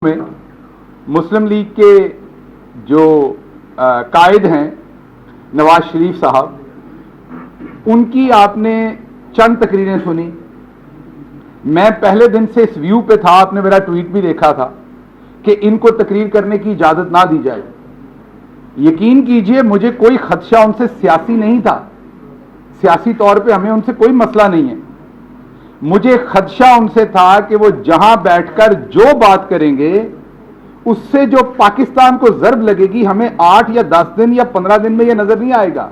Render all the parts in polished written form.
में मुस्लिम लीग के जो कायद हैं नवाज शरीफ साहब, उनकी आपने चंद तकरीरें सुनी। मैं पहले दिन से इस व्यू पे था, आपने मेरा ट्वीट भी देखा था कि इनको तकरीर करने की इजाजत ना दी जाए। यकीन कीजिए मुझे कोई खदशा उनसे सियासी नहीं था, सियासी तौर पे हमें उनसे कोई मसला नहीं है। मुझे खदशा उनसे था कि वो जहां बैठकर जो बात करेंगे उससे जो पाकिस्तान को ज़र्ब लगेगी, हमें 8 या 10 दिन या 15 दिन में यह नजर नहीं आएगा।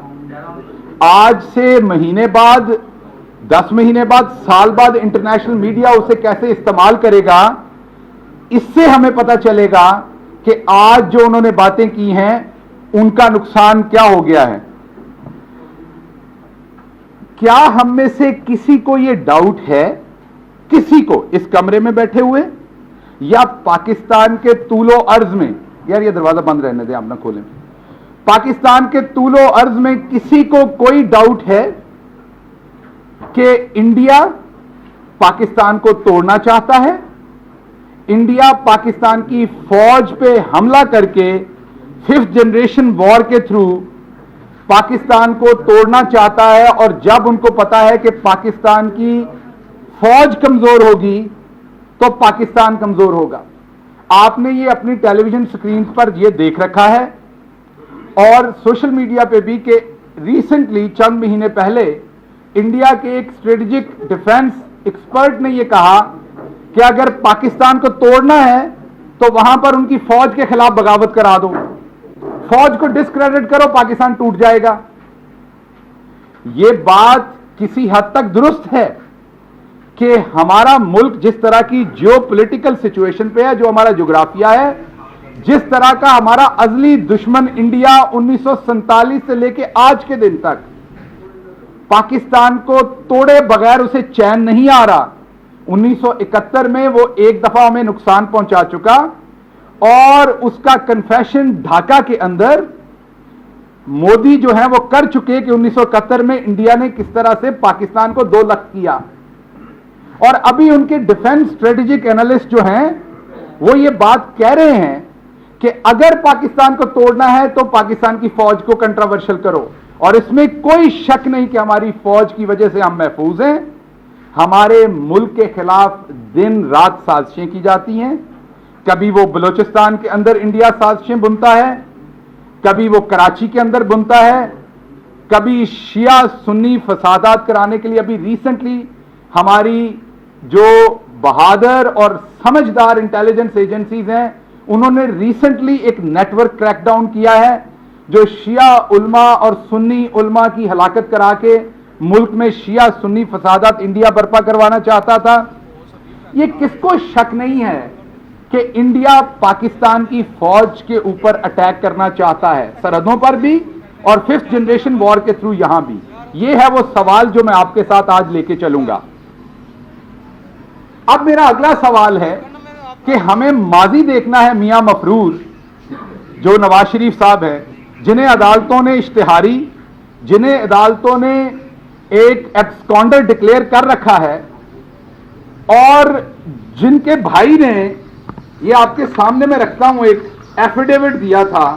आज से महीने बाद, 10 महीने बाद, साल बाद इंटरनेशनल मीडिया उसे कैसे इस्तेमाल करेगा, इससे हमें पता चलेगा कि आज जो उन्होंने बातें की हैं उनका नुकसान क्या हो गया है। क्या हम में से किसी को यह डाउट है, किसी को इस कमरे में बैठे हुए या पाकिस्तान के तूलो अर्ज में, यार ये दरवाजा बंद रहने दें, आप ना खोलें, पाकिस्तान के तूलो अर्ज में किसी को कोई डाउट है कि इंडिया पाकिस्तान को तोड़ना चाहता है, इंडिया पाकिस्तान की फौज पे हमला करके 5th जनरेशन वॉर के थ्रू पाकिस्तान को तोड़ना चाहता है, और जब उनको पता है कि पाकिस्तान की फौज कमजोर होगी तो पाकिस्तान कमजोर होगा। आपने ये अपनी टेलीविजन स्क्रीन पर ये देख रखा है और सोशल मीडिया पे भी कि रिसेंटली चंद महीने पहले इंडिया के एक स्ट्रेटेजिक डिफेंस एक्सपर्ट ने यह कहा कि अगर पाकिस्तान को तोड़ना है तो वहां पर उनकी फौज के खिलाफ बगावत करा दो, फौज को डिस्क्रेडिट करो, पाकिस्तान टूट जाएगा। यह बात किसी हद तक दुरुस्त है कि हमारा मुल्क जिस तरह की जियोपॉलिटिकल सिचुएशन पे है, जो हमारा ज्योग्राफिया है, जिस तरह का हमारा अजली दुश्मन इंडिया 1947 से लेके आज के दिन तक पाकिस्तान को तोड़े बगैर उसे चैन नहीं आ रहा। 1971 में वो एक दफा हमें नुकसान पहुंचा चुका और उसका कन्फेशन ढाका के अंदर मोदी जो है वो कर चुके कि 1971 में इंडिया ने किस तरह से पाकिस्तान को 2 लाख किया। और अभी उनके डिफेंस स्ट्रेटेजिक एनालिस्ट जो हैं वो ये बात कह रहे हैं कि अगर पाकिस्तान को तोड़ना है तो पाकिस्तान की फौज को कंट्रोवर्शियल करो, और इसमें कोई शक नहीं कि हमारी फौज की वजह से हम महफूज हैं। हमारे मुल्क के खिलाफ दिन रात साजिशें की जाती हैं, कभी वो बलूचिस्तान के अंदर इंडिया साजिशें बुनता है, कभी वो कराची के अंदर बुनता है, कभी शिया सुन्नी फसादात कराने के लिए। अभी रिसेंटली हमारी जो बहादुर और समझदार इंटेलिजेंस एजेंसीज हैं उन्होंने रिसेंटली एक नेटवर्क क्रैकडाउन किया है जो शिया उल्मा और सुन्नी उल्मा की हलाकत करा के मुल्क में शिया सुन्नी फसादात इंडिया बर्पा करवाना चाहता था। यह किसको शक नहीं है कि इंडिया पाकिस्तान की फौज के ऊपर अटैक करना चाहता है, सरहदों पर भी और 5th जनरेशन वॉर के थ्रू यहां भी। यह है वो सवाल जो मैं आपके साथ आज लेके चलूंगा। अब मेरा अगला सवाल है कि हमें माजी देखना है। मियां मफरूर जो नवाज शरीफ साहब हैं, जिन्हें अदालतों ने इश्तिहारी, जिन्हें अदालतों ने एक एब्सकॉन्डर डिक्लेयर कर रखा है, और जिनके भाई ने, ये आपके सामने में रखता हूं, एक एफिडेविट दिया था,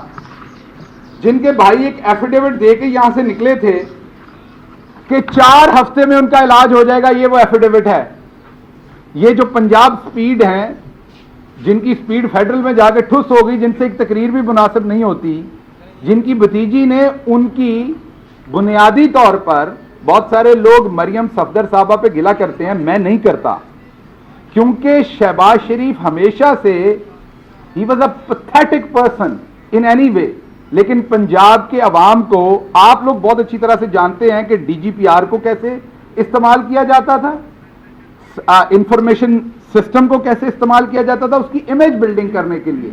जिनके भाई एक एफिडेविट दे के यहां से निकले थे कि 4 हफ्ते में उनका इलाज हो जाएगा। ये वो एफिडेविट है। ये जो पंजाब स्पीड हैं, जिनकी स्पीड फेडरल में जाकर ठुस हो गई, जिनसे एक तकरीर भी मुनासिब नहीं होती, जिनकी भतीजी ने, उनकी बुनियादी तौर पर बहुत सारे लोग मरियम सफदर साहबा पे गिला करते हैं, मैं नहीं करता, क्योंकि शहबाज शरीफ हमेशा से he was a pathetic person in any way. लेकिन पंजाब के अवाम को आप लोग बहुत अच्छी तरह से जानते हैं कि डीजीपीआर को कैसे इस्तेमाल किया जाता था, इंफॉर्मेशन सिस्टम को कैसे इस्तेमाल किया जाता था उसकी इमेज बिल्डिंग करने के लिए।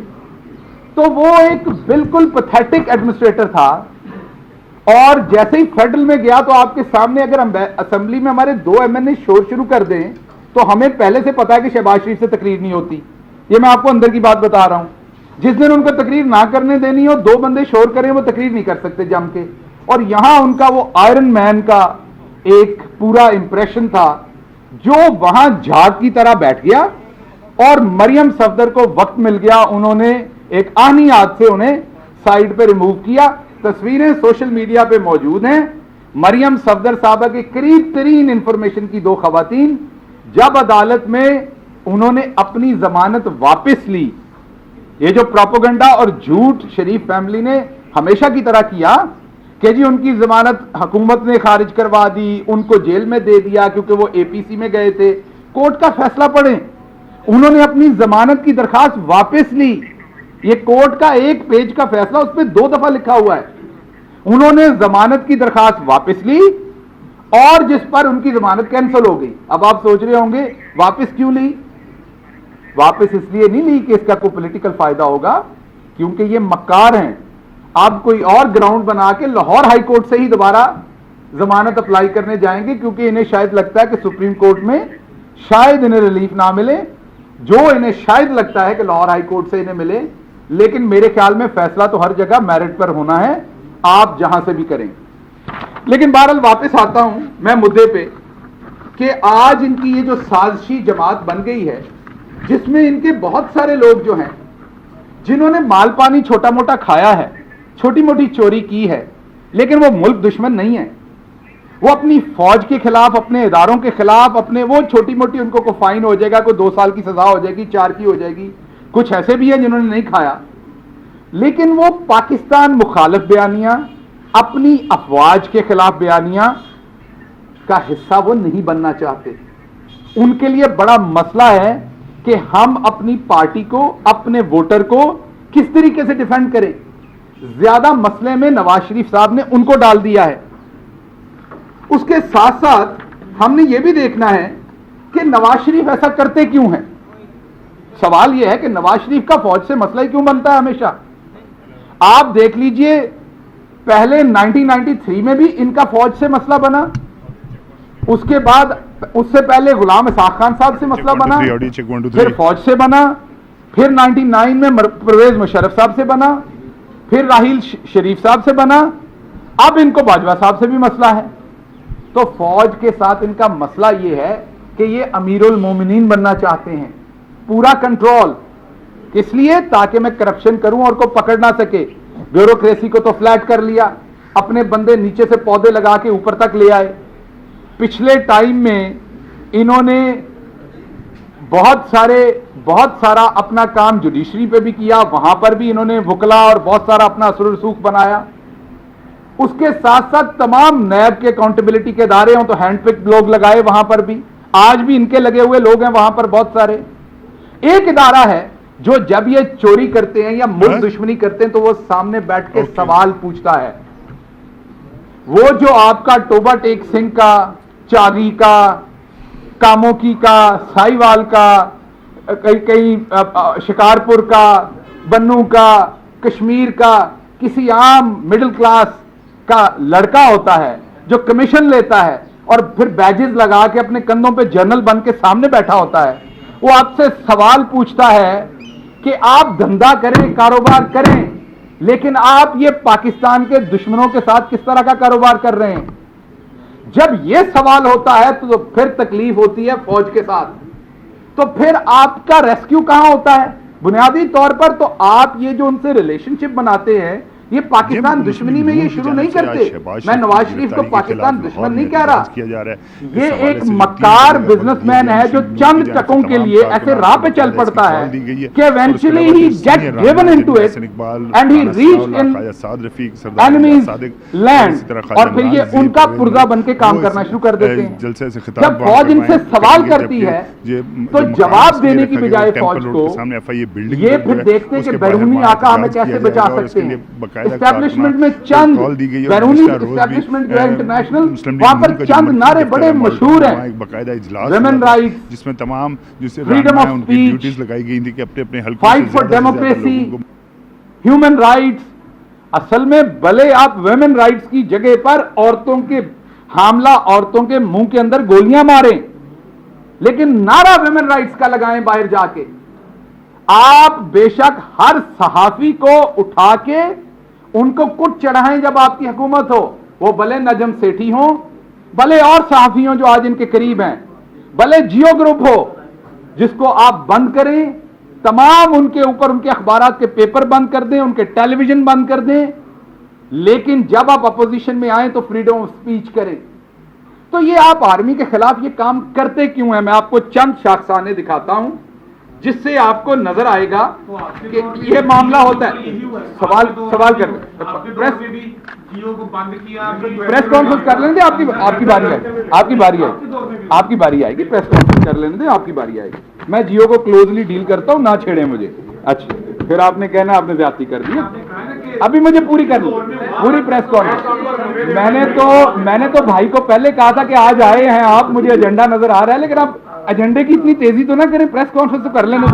तो वो एक बिल्कुल पैथेटिक एडमिनिस्ट्रेटर था। और जैसे ही फेडरल में गया तो आपके सामने अगर असेंबली में हमारे 2 एमएनए शोर शुरू कर दें तो हमें पहले से पता है कि शहबाज शरीफ से तकरीर नहीं होती। ये मैं आपको अंदर की बात बता रहा हूं। जिस दिन उनको तकरीर ना करने देनी हो, 2 बंदे शोर करें, वो तकरीर नहीं कर सकते जम के। और यहां उनका वो आयरन मैन का एक पूरा इंप्रेशन था जो वहां झाग की तरह बैठ गया और मरियम सफदर को वक्त मिल गया, उन्होंने एक आहनी हाथ से उन्हें साइड पे रिमूव किया। तस्वीरें सोशल मीडिया पे मौजूद हैं। मरियम सफदर साहबा के करीब तरीन इंफॉर्मेशन की दो खवातीन जब अदालत में उन्होंने अपनी जमानत वापस ली, ये जो प्रोपेगेंडा और झूठ शरीफ फैमिली ने हमेशा की तरह किया कि जी उनकी जमानत हुकूमत ने खारिज करवा दी, उनको जेल में दे दिया क्योंकि वो एपीसी में गए थे। कोर्ट का फैसला पढ़ें, उन्होंने अपनी जमानत की दरखास्त वापस ली। ये कोर्ट का एक पेज का फैसला, उस पर 2 दफा लिखा हुआ है। उन्होंने जमानत की दरखास्त वापस ली और जिस पर उनकी जमानत कैंसिल हो गई। अब आप सोच रहे होंगे वापस क्यों ली? वापस इसलिए नहीं ली कि इसका कोई पॉलिटिकल फायदा होगा, क्योंकि ये मक्कार हैं। आप कोई और ग्राउंड बना के लाहौर हाई कोर्ट से ही दोबारा जमानत अप्लाई करने जाएंगे, क्योंकि इन्हें शायद लगता है कि सुप्रीम कोर्ट में शायद इन्हें रिलीफ ना मिले, जो इन्हें शायद लगता है कि लाहौर हाई कोर्ट से इन्हें मिले। लेकिन मेरे ख्याल में फैसला तो हर जगह मेरिट पर होना है, आप जहां से भी करें। लेकिन बहरहाल वापस आता हूं मैं मुद्दे पे कि आज इनकी ये जो साजिशी जमात बन गई है, जिसमें इनके बहुत सारे लोग जो हैं जिन्होंने माल पानी छोटा मोटा खाया है, छोटी मोटी चोरी की है, लेकिन वो मुल्क दुश्मन नहीं है। वो अपनी फौज के खिलाफ, अपने इदारों के खिलाफ, अपने वो छोटी मोटी उनको को फाइन हो जाएगा, कोई 2 साल की सजा हो जाएगी, 4 की हो जाएगी। कुछ ऐसे भी हैं जिन्होंने नहीं खाया, लेकिन वो पाकिस्तान मुखालिफ बयानियां, अपनी अफवाज के खिलाफ बयानियां का हिस्सा वो नहीं बनना चाहते। उनके लिए बड़ा मसला है कि हम अपनी पार्टी को, अपने वोटर को किस तरीके से डिफेंड करें। ज्यादा मसले में नवाज शरीफ साहब ने उनको डाल दिया है। उसके साथ साथ हमने यह भी देखना है कि नवाज शरीफ ऐसा करते क्यों हैं। सवाल यह है कि नवाज शरीफ का फौज से मसला ही क्यों बनता है हमेशा। आप देख लीजिए, पहले 1993 में भी इनका फौज से मसला बना, उसके बाद उससे पहले गुलाम इसाक खान साहब से मसला बना, फिर फौज से बना, फिर 99 में परवेज मुशर्रफ साहब से बना, फिर राहील शरीफ साहब से बना, अब इनको बाजवा साहब से भी मसला है। तो फौज के साथ इनका मसला यह है कि ये अमीरुल मोमिनीन बनना चाहते हैं, पूरा कंट्रोल। किस लिए? ताकि मैं करप्शन करूं और को पकड़ ना सके। ब्यूरोक्रेसी को तो फ्लैट कर लिया, अपने बंदे नीचे से पौधे लगा के ऊपर तक ले आए। पिछले टाइम में इन्होंने बहुत सारा अपना काम जुडिशरी पे भी किया, वहां पर भी इन्होंने वकला और बहुत सारा अपना असर रसूख बनाया। उसके साथ साथ तमाम नैब के अकाउंटेबिलिटी के इदारे हों तो हैंडपिक लोग लगाए वहां पर भी, आज भी इनके लगे हुए लोग हैं वहां पर बहुत सारे। एक इदारा है जो जब ये चोरी करते हैं या मुल्क दुश्मनी करते हैं तो वो सामने बैठ के सवाल पूछता है। वो जो आपका टोबा टेक सिंह का, चागी का, कामोकी का, साहिवाल का, कई शिकारपुर का, बन्नू का, कश्मीर का, किसी आम मिडिल क्लास का लड़का होता है जो कमीशन लेता है और फिर बैजेस लगा के अपने कंधों पे जर्नल बन के सामने बैठा होता है। वो आपसे सवाल पूछता है कि आप धंधा करें, कारोबार करें, लेकिन आप ये पाकिस्तान के दुश्मनों के साथ किस तरह का कारोबार कर रहे हैं। जब ये सवाल होता है तो फिर तकलीफ होती है फौज के साथ। तो फिर आपका रेस्क्यू कहां होता है? बुनियादी तौर पर तो आप ये जो उनसे रिलेशनशिप बनाते हैं, ये पाकिस्तान दुश्मनी में ये शुरू नहीं करते। मैं नवाज शरीफ को पाकिस्तान दुश्मन नहीं कह रहा, ये एक मक्कार बिजनेसमैन है जो चंद टकों के लिए ऐसे राह पे चल पड़ता है कि eventually he get given into it and he reach in enemies land, और फिर ये उनका पुर्जा बन के काम करना शुरू कर देते हैं। जब फौज इनसे सवाल करती है तो जवाब देने की बजाय फौज को ये फिर देखते हैं कि बैरूनी आका हमें कैसे बचा सकते हैं। एस्टैब्लिशमेंट में चंद बैरूनी एस्टैब्लिशमेंट जो है इंटरनेशनल, वहां पर चंद नारे बड़े मशहूर हैं, वुमेन राइट्स, जिसमें तमाम फ्रीडम ऑफ स्पीच लगाई गई थी कि अपने हल्के fight for democracy, human rights. असल में भले आप वुमेन राइट्स की जगह पर औरतों के हामला औरतों के मुंह के अंदर गोलियां मारें, लेकिन नारा वुमेन राइट्स का लगाएं बाहर जाके। आप बेशक हर सहाफी को उठा के उनको कुट चढ़ाएं जब आपकी हुकूमत हो, वो भले नजम सेठी हो, भले और सहाफी हो जो आज इनके करीब हैं, भले जियो ग्रुप हो जिसको आप बंद करें, तमाम उनके ऊपर उनके अखबारात के पेपर बंद कर दें, उनके टेलीविजन बंद कर दें, लेकिन जब आप अपोजिशन में आए तो फ्रीडम ऑफ स्पीच करें। तो ये आप आर्मी के खिलाफ ये काम करते क्यों हैं? मैं आपको चंद शाखसाने दिखाता हूं जिससे आपको नजर आएगा कि ये मामला होता है। सवाल कर जियो को बंद किया, प्रेस कॉन्फ्रेंस कर लेने दें, आपकी बारी आएगी, आपकी बारी आएगी, प्रेस कॉन्फ्रेंस कर लेने दें, आपकी बारी आएगी। मैं जियो को क्लोजली डील करता हूं, ना छेड़े मुझे। अच्छा, फिर आपने कहना आपने ज्यादती कर दी। अभी मुझे पूरी करनी, पूरी प्रेस कॉन्फ्रेंस। मैंने तो भाई को पहले कहा था कि आज आए हैं आप, मुझे एजेंडा नजर आ रहा है, लेकिन आप एजेंडे की इतनी तेजी तो ना करें, प्रेस कॉन्फ्रेंस तो कर लेने।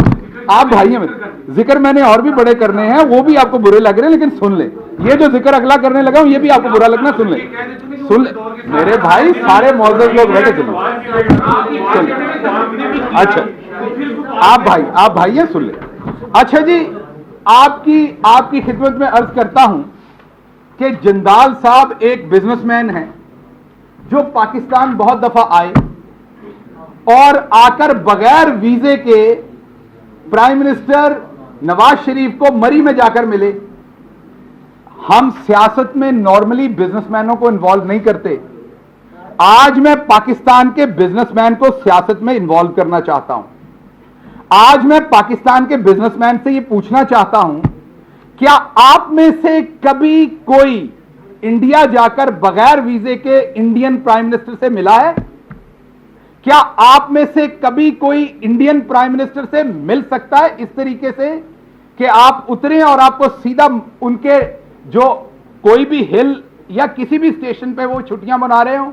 आप भाई हैं मेरे, जिक्र मैंने और भी बड़े करने हैं, वो भी आपको बुरे लग रहे हैं, लेकिन सुन ले। ये जो जिक्र अगला करने लगा हूं, ये भी आपको बुरा लगना, सुन ले मेरे भाई, सारे मौजूद लोग बैठे, सुन। अच्छा, आप भाई हैं, सुन ले। अच्छा जी, आपकी खिदमत में अर्ज करता हूं कि जिंदाल साहब एक बिजनेसमैन हैं जो पाकिस्तान बहुत दफा आए और आकर बगैर वीजे के प्राइम मिनिस्टर नवाज शरीफ को मरी में जाकर मिले। हम सियासत में नॉर्मली बिजनेसमैनों को इन्वॉल्व नहीं करते। आज मैं पाकिस्तान के बिजनेसमैन को सियासत में इन्वॉल्व करना चाहता हूं। आज मैं पाकिस्तान के बिजनेसमैन से यह पूछना चाहता हूं, क्या आप में से कभी कोई इंडिया जाकर बगैर वीजे के इंडियन प्राइम मिनिस्टर से मिला है? क्या आप में से कभी कोई इंडियन प्राइम मिनिस्टर से मिल सकता है इस तरीके से कि आप उतरे और आपको सीधा उनके जो कोई भी हिल या किसी भी स्टेशन पे वो छुट्टियां मना रहे हो?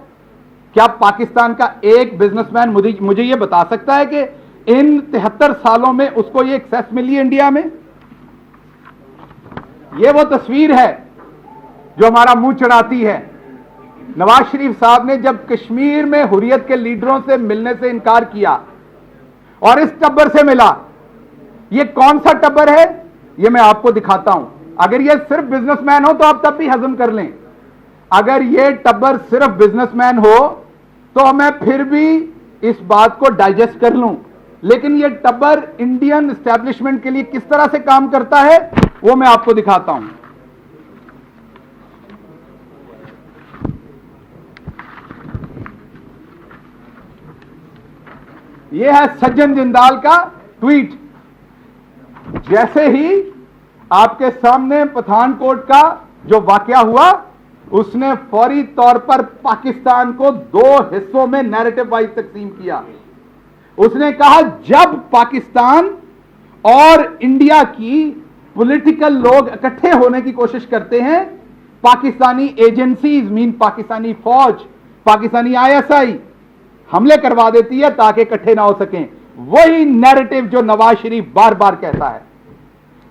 क्या पाकिस्तान का एक बिजनेसमैन मुझे यह बता सकता है कि इन 73 सालों में उसको ये एक्सेस मिली है इंडिया में? यह वो तस्वीर है जो हमारा मुंह चढ़ाती है। नवाज शरीफ साहब ने जब कश्मीर में हुर्रियत के लीडरों से मिलने से इनकार किया और इस टब्बर से मिला, यह कौन सा टब्बर है यह मैं आपको दिखाता हूं। अगर यह सिर्फ बिजनेसमैन हो तो आप तब भी हजम कर लें। अगर यह टब्बर सिर्फ बिजनेसमैन हो तो मैं फिर भी इस बात को डाइजेस्ट कर लूं, लेकिन यह टब्बर इंडियन एस्टेब्लिशमेंट के लिए किस तरह से काम करता है वो मैं आपको दिखाता हूं। यह है सज्जन जिंदाल का ट्वीट। जैसे ही आपके सामने पठानकोट का जो वाकया हुआ, उसने फौरी तौर पर पाकिस्तान को 2 हिस्सों में नैरेटिव वाइज तकसीम किया। उसने कहा जब पाकिस्तान और इंडिया की पॉलिटिकल लोग इकट्ठे होने की कोशिश करते हैं, पाकिस्तानी एजेंसीज मीन पाकिस्तानी फौज, पाकिस्तानी आईएसआई हमले करवा देती है ताकि इकट्ठे ना हो सकें। वही नैरेटिव जो नवाज शरीफ बार बार कहता है,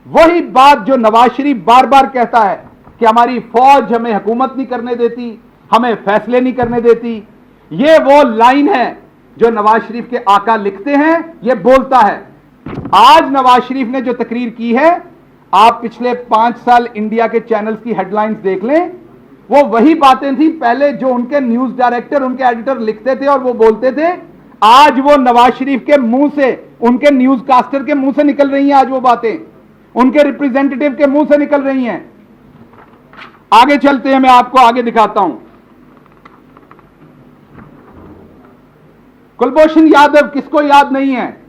वही बात जो नवाज शरीफ बार बार कहता है कि हमारी फौज हमें हुकूमत नहीं करने देती, हमें फैसले नहीं करने देती। यह वो लाइन है जो नवाज शरीफ के आका लिखते हैं, यह बोलता है। आज नवाज शरीफ ने जो तकरीर की है, आप पिछले 5 साल इंडिया के चैनल्स की हेडलाइंस देख लें, वो वही बातें थी पहले जो उनके न्यूज डायरेक्टर, उनके एडिटर लिखते थे और वो बोलते थे। आज वो नवाज शरीफ के मुंह से, उनके न्यूज कास्टर के मुंह से निकल रही हैं, आज वो बातें उनके रिप्रेजेंटेटिव के मुंह से निकल रही हैं। आगे चलते हैं, मैं आपको आगे दिखाता हूं। कुलभूषण यादव किसको याद नहीं है?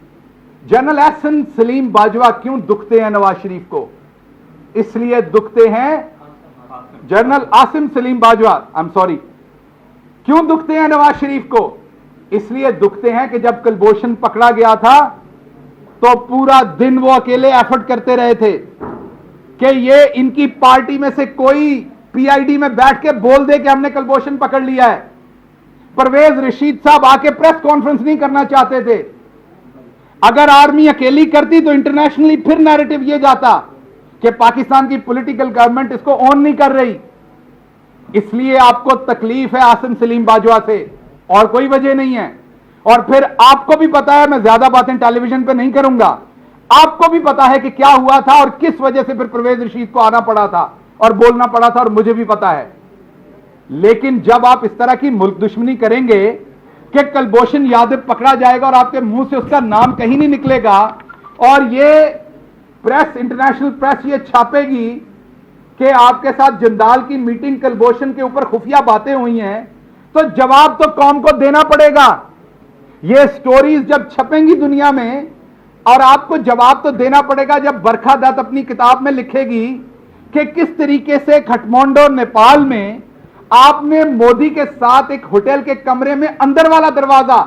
जनरल एहसन सलीम बाजवा क्यों दुखते हैं नवाज शरीफ को? इसलिए दुखते हैं general Asim Salim Bajwa, I am sorry, क्यों दुखते हैं नवाज शरीफ को? इसलिए दुखते हैं कि जब कुलभूषण पकड़ा गया था तो पूरा दिन वो अकेले एफर्ट करते रहे थे कि ये इनकी पार्टी में से कोई पीआईडी में बैठ के बोल दे कि हमने कुलभूषण पकड़ लिया है। परवेज रशीद साहब आके प्रेस कॉन्फ्रेंस नहीं करना चाहते थे। अगर आर्मी अकेली करती तो इंटरनेशनली फिर नैरेटिव ये जाता कि पाकिस्तान की पॉलिटिकल गवर्नमेंट इसको ऑन नहीं कर रही। इसलिए आपको तकलीफ है आसिम सलीम बाजवा से, और कोई वजह नहीं है। और फिर आपको भी पता है, मैं ज्यादा बातें टेलीविजन पे नहीं करूंगा, आपको भी पता है कि क्या हुआ था और किस वजह से फिर परवेज रशीद को आना पड़ा था और बोलना पड़ा था, और मुझे भी पता है। लेकिन जब आप इस तरह की मुल्क दुश्मनी करेंगे कि कुलभूषण यादव पकड़ा जाएगा और आपके मुंह से उसका नाम कहीं नहीं निकलेगा और ये प्रेस, इंटरनेशनल प्रेस ये छापेगी कि आपके साथ जिंदाल की मीटिंग कुलभूषण के ऊपर खुफिया बातें हुई हैं, तो जवाब तो कौम को देना पड़ेगा। ये स्टोरीज जब छपेंगी दुनिया में और आपको जवाब तो देना पड़ेगा। जब बरखा दत्त अपनी किताब में लिखेगी कि किस तरीके से काठमांडू नेपाल में आपने मोदी के साथ एक होटल के कमरे में अंदर वाला दरवाजा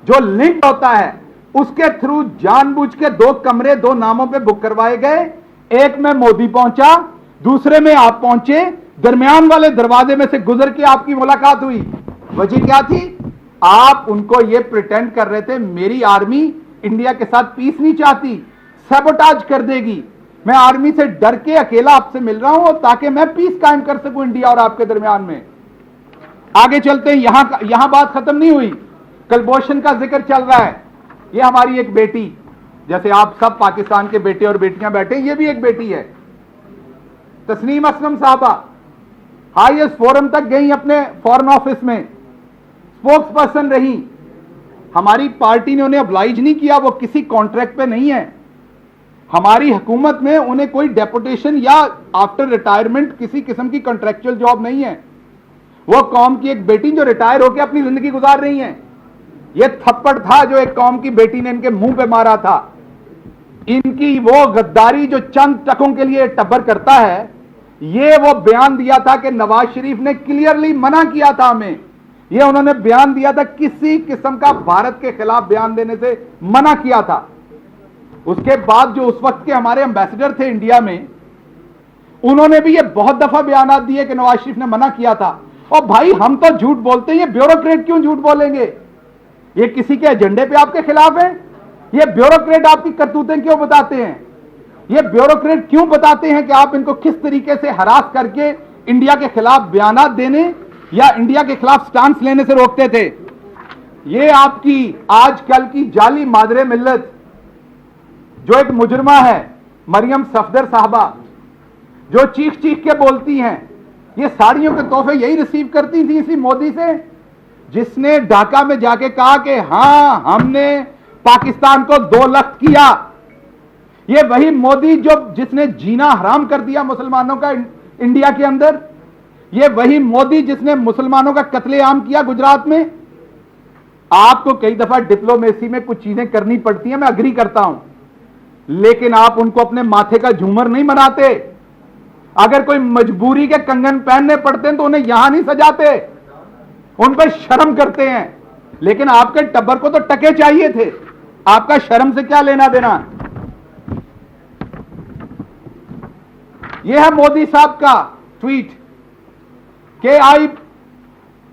जो लिंक होता है उसके थ्रू जानबूझ के 2 कमरे 2 नामों पे बुक करवाए गए। एक में मोदी पहुंचा, दूसरे में आप पहुंचे, दरमियान वाले दरवाजे में से गुजर के आपकी मुलाकात हुई। वजह क्या थी? आप उनको यह प्रिटेंड कर रहे थे मेरी आर्मी इंडिया के साथ पीस नहीं चाहती, सैबोटाज कर देगी, मैं आर्मी से डर के अकेला आपसे मिल रहा हूं ताकि मैं पीस कायम कर सकूं इंडिया और आपके दरमियान में। आगे चलते हैं। यहां बात खत्म नहीं हुई, कुलभूषण का जिक्र चल रहा है। ये हमारी एक बेटी, जैसे आप सब पाकिस्तान के बेटे और बेटियां बैठे, ये भी एक बेटी है, तस्नीम असलम साहबा हाईएस्ट फोरम तक गई, अपने फॉरेन ऑफिस में स्पोक्स पर्सन रही। हमारी पार्टी ने उन्हें अब्लाइज नहीं किया, वो किसी कॉन्ट्रैक्ट पे नहीं है। हमारी हुकूमत में उन्हें कोई डेपुटेशन या आफ्टर रिटायरमेंट किसी किस्म की कॉन्ट्रैक्चुअल जॉब नहीं है। वो कौम की एक बेटी जो रिटायर होकर अपनी जिंदगी गुजार रही है। ये थप्पड़ था जो एक कौम की बेटी ने इनके मुंह पे मारा था। इनकी वो गद्दारी जो चंद टकों के लिए टब्बर करता है, ये वो बयान दिया था कि नवाज शरीफ ने क्लियरली मना किया था हमें। ये उन्होंने बयान दिया था, किसी किस्म का भारत के खिलाफ बयान देने से मना किया था। उसके बाद जो उस वक्त के हमारे एम्बेसडर थे इंडिया में, उन्होंने भी ये बहुत दफा बयान दिए कि नवाज शरीफ ने मना किया था। और भाई हम तो झूठ बोलते हैं, ये ब्यूरोक्रेट क्यों झूठ बोलेंगे? ये किसी के एजेंडे पे आपके खिलाफ है? ये ब्यूरोक्रेट आपकी करतूतें क्यों बताते हैं? ये ब्यूरोक्रेट क्यों बताते हैं कि आप इनको किस तरीके से हरास करके इंडिया के खिलाफ बयान देने या इंडिया के खिलाफ स्टांस लेने से रोकते थे? ये आपकी आजकल की जाली मादरे मिल्लत, जो एक मुजरमा है मरियम सफदर साहबा, जो चीख चीख के बोलती हैं, ये साड़ियों के तोहफे यही रिसीव करती थी इसी मोदी से, जिसने ढाका में जाके कहा कि हां हमने पाकिस्तान को 2 लाख किया। ये वही मोदी जिसने जीना हराम कर दिया मुसलमानों का इंडिया के अंदर। ये वही मोदी जिसने मुसलमानों का कत्लेआम किया गुजरात में। आपको कई दफा डिप्लोमेसी में कुछ चीजें करनी पड़ती हैं, मैं अग्री करता हूं, लेकिन आप उनको अपने माथे का झूमर नहीं बनाते। अगर कोई मजबूरी के कंगन पहनने पड़ते हैं तो उन्हें यहां नहीं सजाते, उन पर शर्म करते हैं। लेकिन आपके टब्बर को तो टके चाहिए थे, आपका शर्म से क्या लेना देना? यह है मोदी साहब का ट्वीट कि I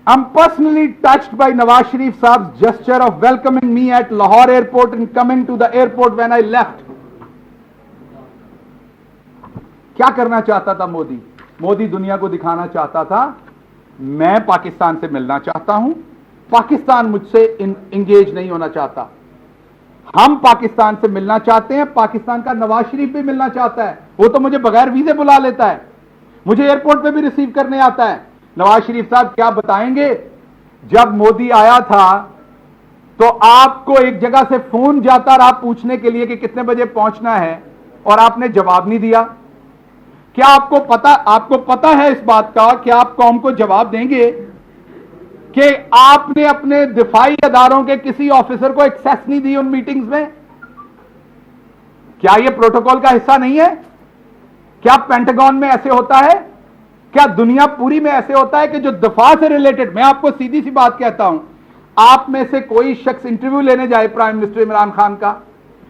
am personally touched by Nawaz Sharif साहब gesture of welcoming me at Lahore airport and coming to the airport when I left. क्या करना चाहता था मोदी? मोदी दुनिया को दिखाना चाहता था मैं पाकिस्तान से मिलना चाहता हूं, पाकिस्तान मुझसे इंगेज नहीं होना चाहता। हम पाकिस्तान से मिलना चाहते हैं, पाकिस्तान का नवाज शरीफ भी मिलना चाहता है। वो तो मुझे बगैर वीजे बुला लेता है, मुझे एयरपोर्ट पे भी रिसीव करने आता है। नवाज शरीफ साहब क्या बताएंगे, जब मोदी आया था तो आपको एक जगह से फोन जाता रहा पूछने के लिए कि कितने बजे पहुंचना है, और आपने जवाब नहीं दिया। क्या आपको पता है इस बात का कि आप कौम को जवाब देंगे कि आपने अपने दिफाई अदारों के किसी ऑफिसर को एक्सेस नहीं दी उन मीटिंग्स में? क्या यह प्रोटोकॉल का हिस्सा नहीं है? क्या पेंटागन में ऐसे होता है? क्या दुनिया पूरी में ऐसे होता है कि जो दफा से रिलेटेड, मैं आपको सीधी सी बात कहता हूं, आप में से कोई शख्स इंटरव्यू लेने जाए प्राइम मिनिस्टर इमरान खान का,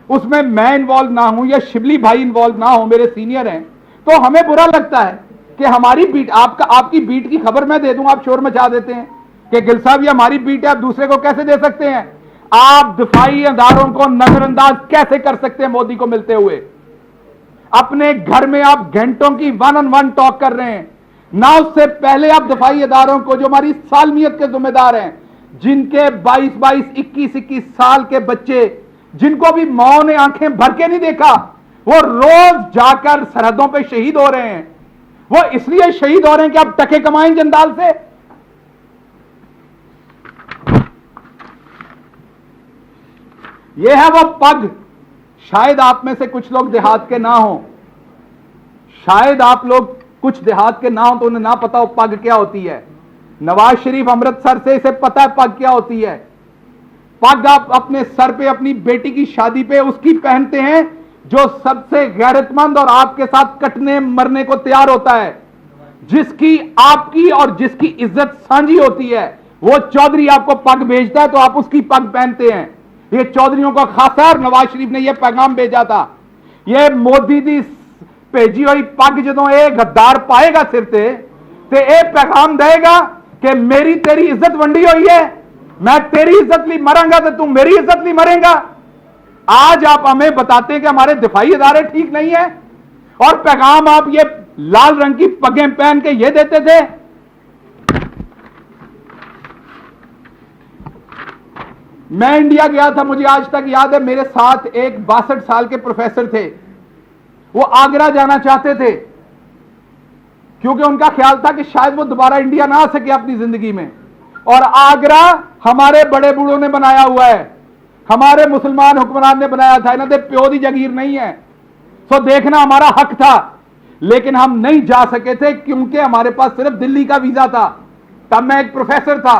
उसमें मैं इन्वॉल्व ना हूं या शिबली भाई इन्वॉल्व ना हो, मेरे सीनियर हैं, तो हमें बुरा लगता है कि हमारी बीट, आपकी बीट की खबर मैं दे दूं, आप शोर मचा देते हैं कि गिल साहब ये हमारी बीट है, आप दूसरे को कैसे दे सकते हैं? आप दिफाई अदारों को नजरअंदाज कैसे कर सकते हैं मोदी को मिलते हुए? अपने घर में आप घंटों की 1-on-1 टॉक कर रहे हैं ना, उससे पहले आप दिफाई अदारों को, जो हमारी सालमियत के जिम्मेदार हैं, जिनके 22-22, 21-21 साल के बच्चे, जिनको भी मां ने आंखें भर के नहीं देखा, वो रोज जाकर सरहदों पे शहीद हो रहे हैं। वो इसलिए शहीद हो रहे हैं कि आप टके कमाएं जंदाल से। ये है वो पग। शायद आप में से कुछ लोग देहात के ना हो, शायद आप लोग कुछ देहात के ना हो तो उन्हें ना पता हो पग क्या होती है। नवाज शरीफ अमृतसर से, इसे पता है पग क्या होती है। पग आप अपने सर पे अपनी बेटी की शादी पे उसकी पहनते हैं जो सबसे गैरतमंद और आपके साथ कटने मरने को तैयार होता है, जिसकी आपकी और जिसकी इज्जत सांझी होती है। वो चौधरी आपको पग भेजता है तो आप उसकी पग पहनते हैं। ये चौधरियों का खासा, और नवाज शरीफ ने यह पैगाम भेजा था। ये मोदी दी भेजी हुई पग जो ये गद्दार पाएगा सिर ते यह पैगाम देगा कि मेरी तेरी इज्जत वंडी हुई है, मैं तेरी इज्जत ली मरांगा तो तू मेरी इज्जत ली मरेगा। आज आप हमें बताते हैं कि हमारे दिफाई इदारे ठीक नहीं है, और पैगाम आप ये लाल रंग की पगें पहन के ये देते थे। मैं इंडिया गया था, मुझे आज तक याद है, मेरे साथ एक 62 साल के प्रोफेसर थे। वो आगरा जाना चाहते थे क्योंकि उनका ख्याल था कि शायद वो दोबारा इंडिया ना आ सके अपनी जिंदगी में। और आगरा हमारे बड़े बूढ़ों ने बनाया हुआ है, हमारे मुसलमान हुक्मरान ने बनाया था। इन्होंने प्यो दी जगीर नहीं है, सो देखना हमारा हक था, लेकिन हम नहीं जा सके थे क्योंकि हमारे पास सिर्फ दिल्ली का वीजा था। तब मैं एक प्रोफेसर था,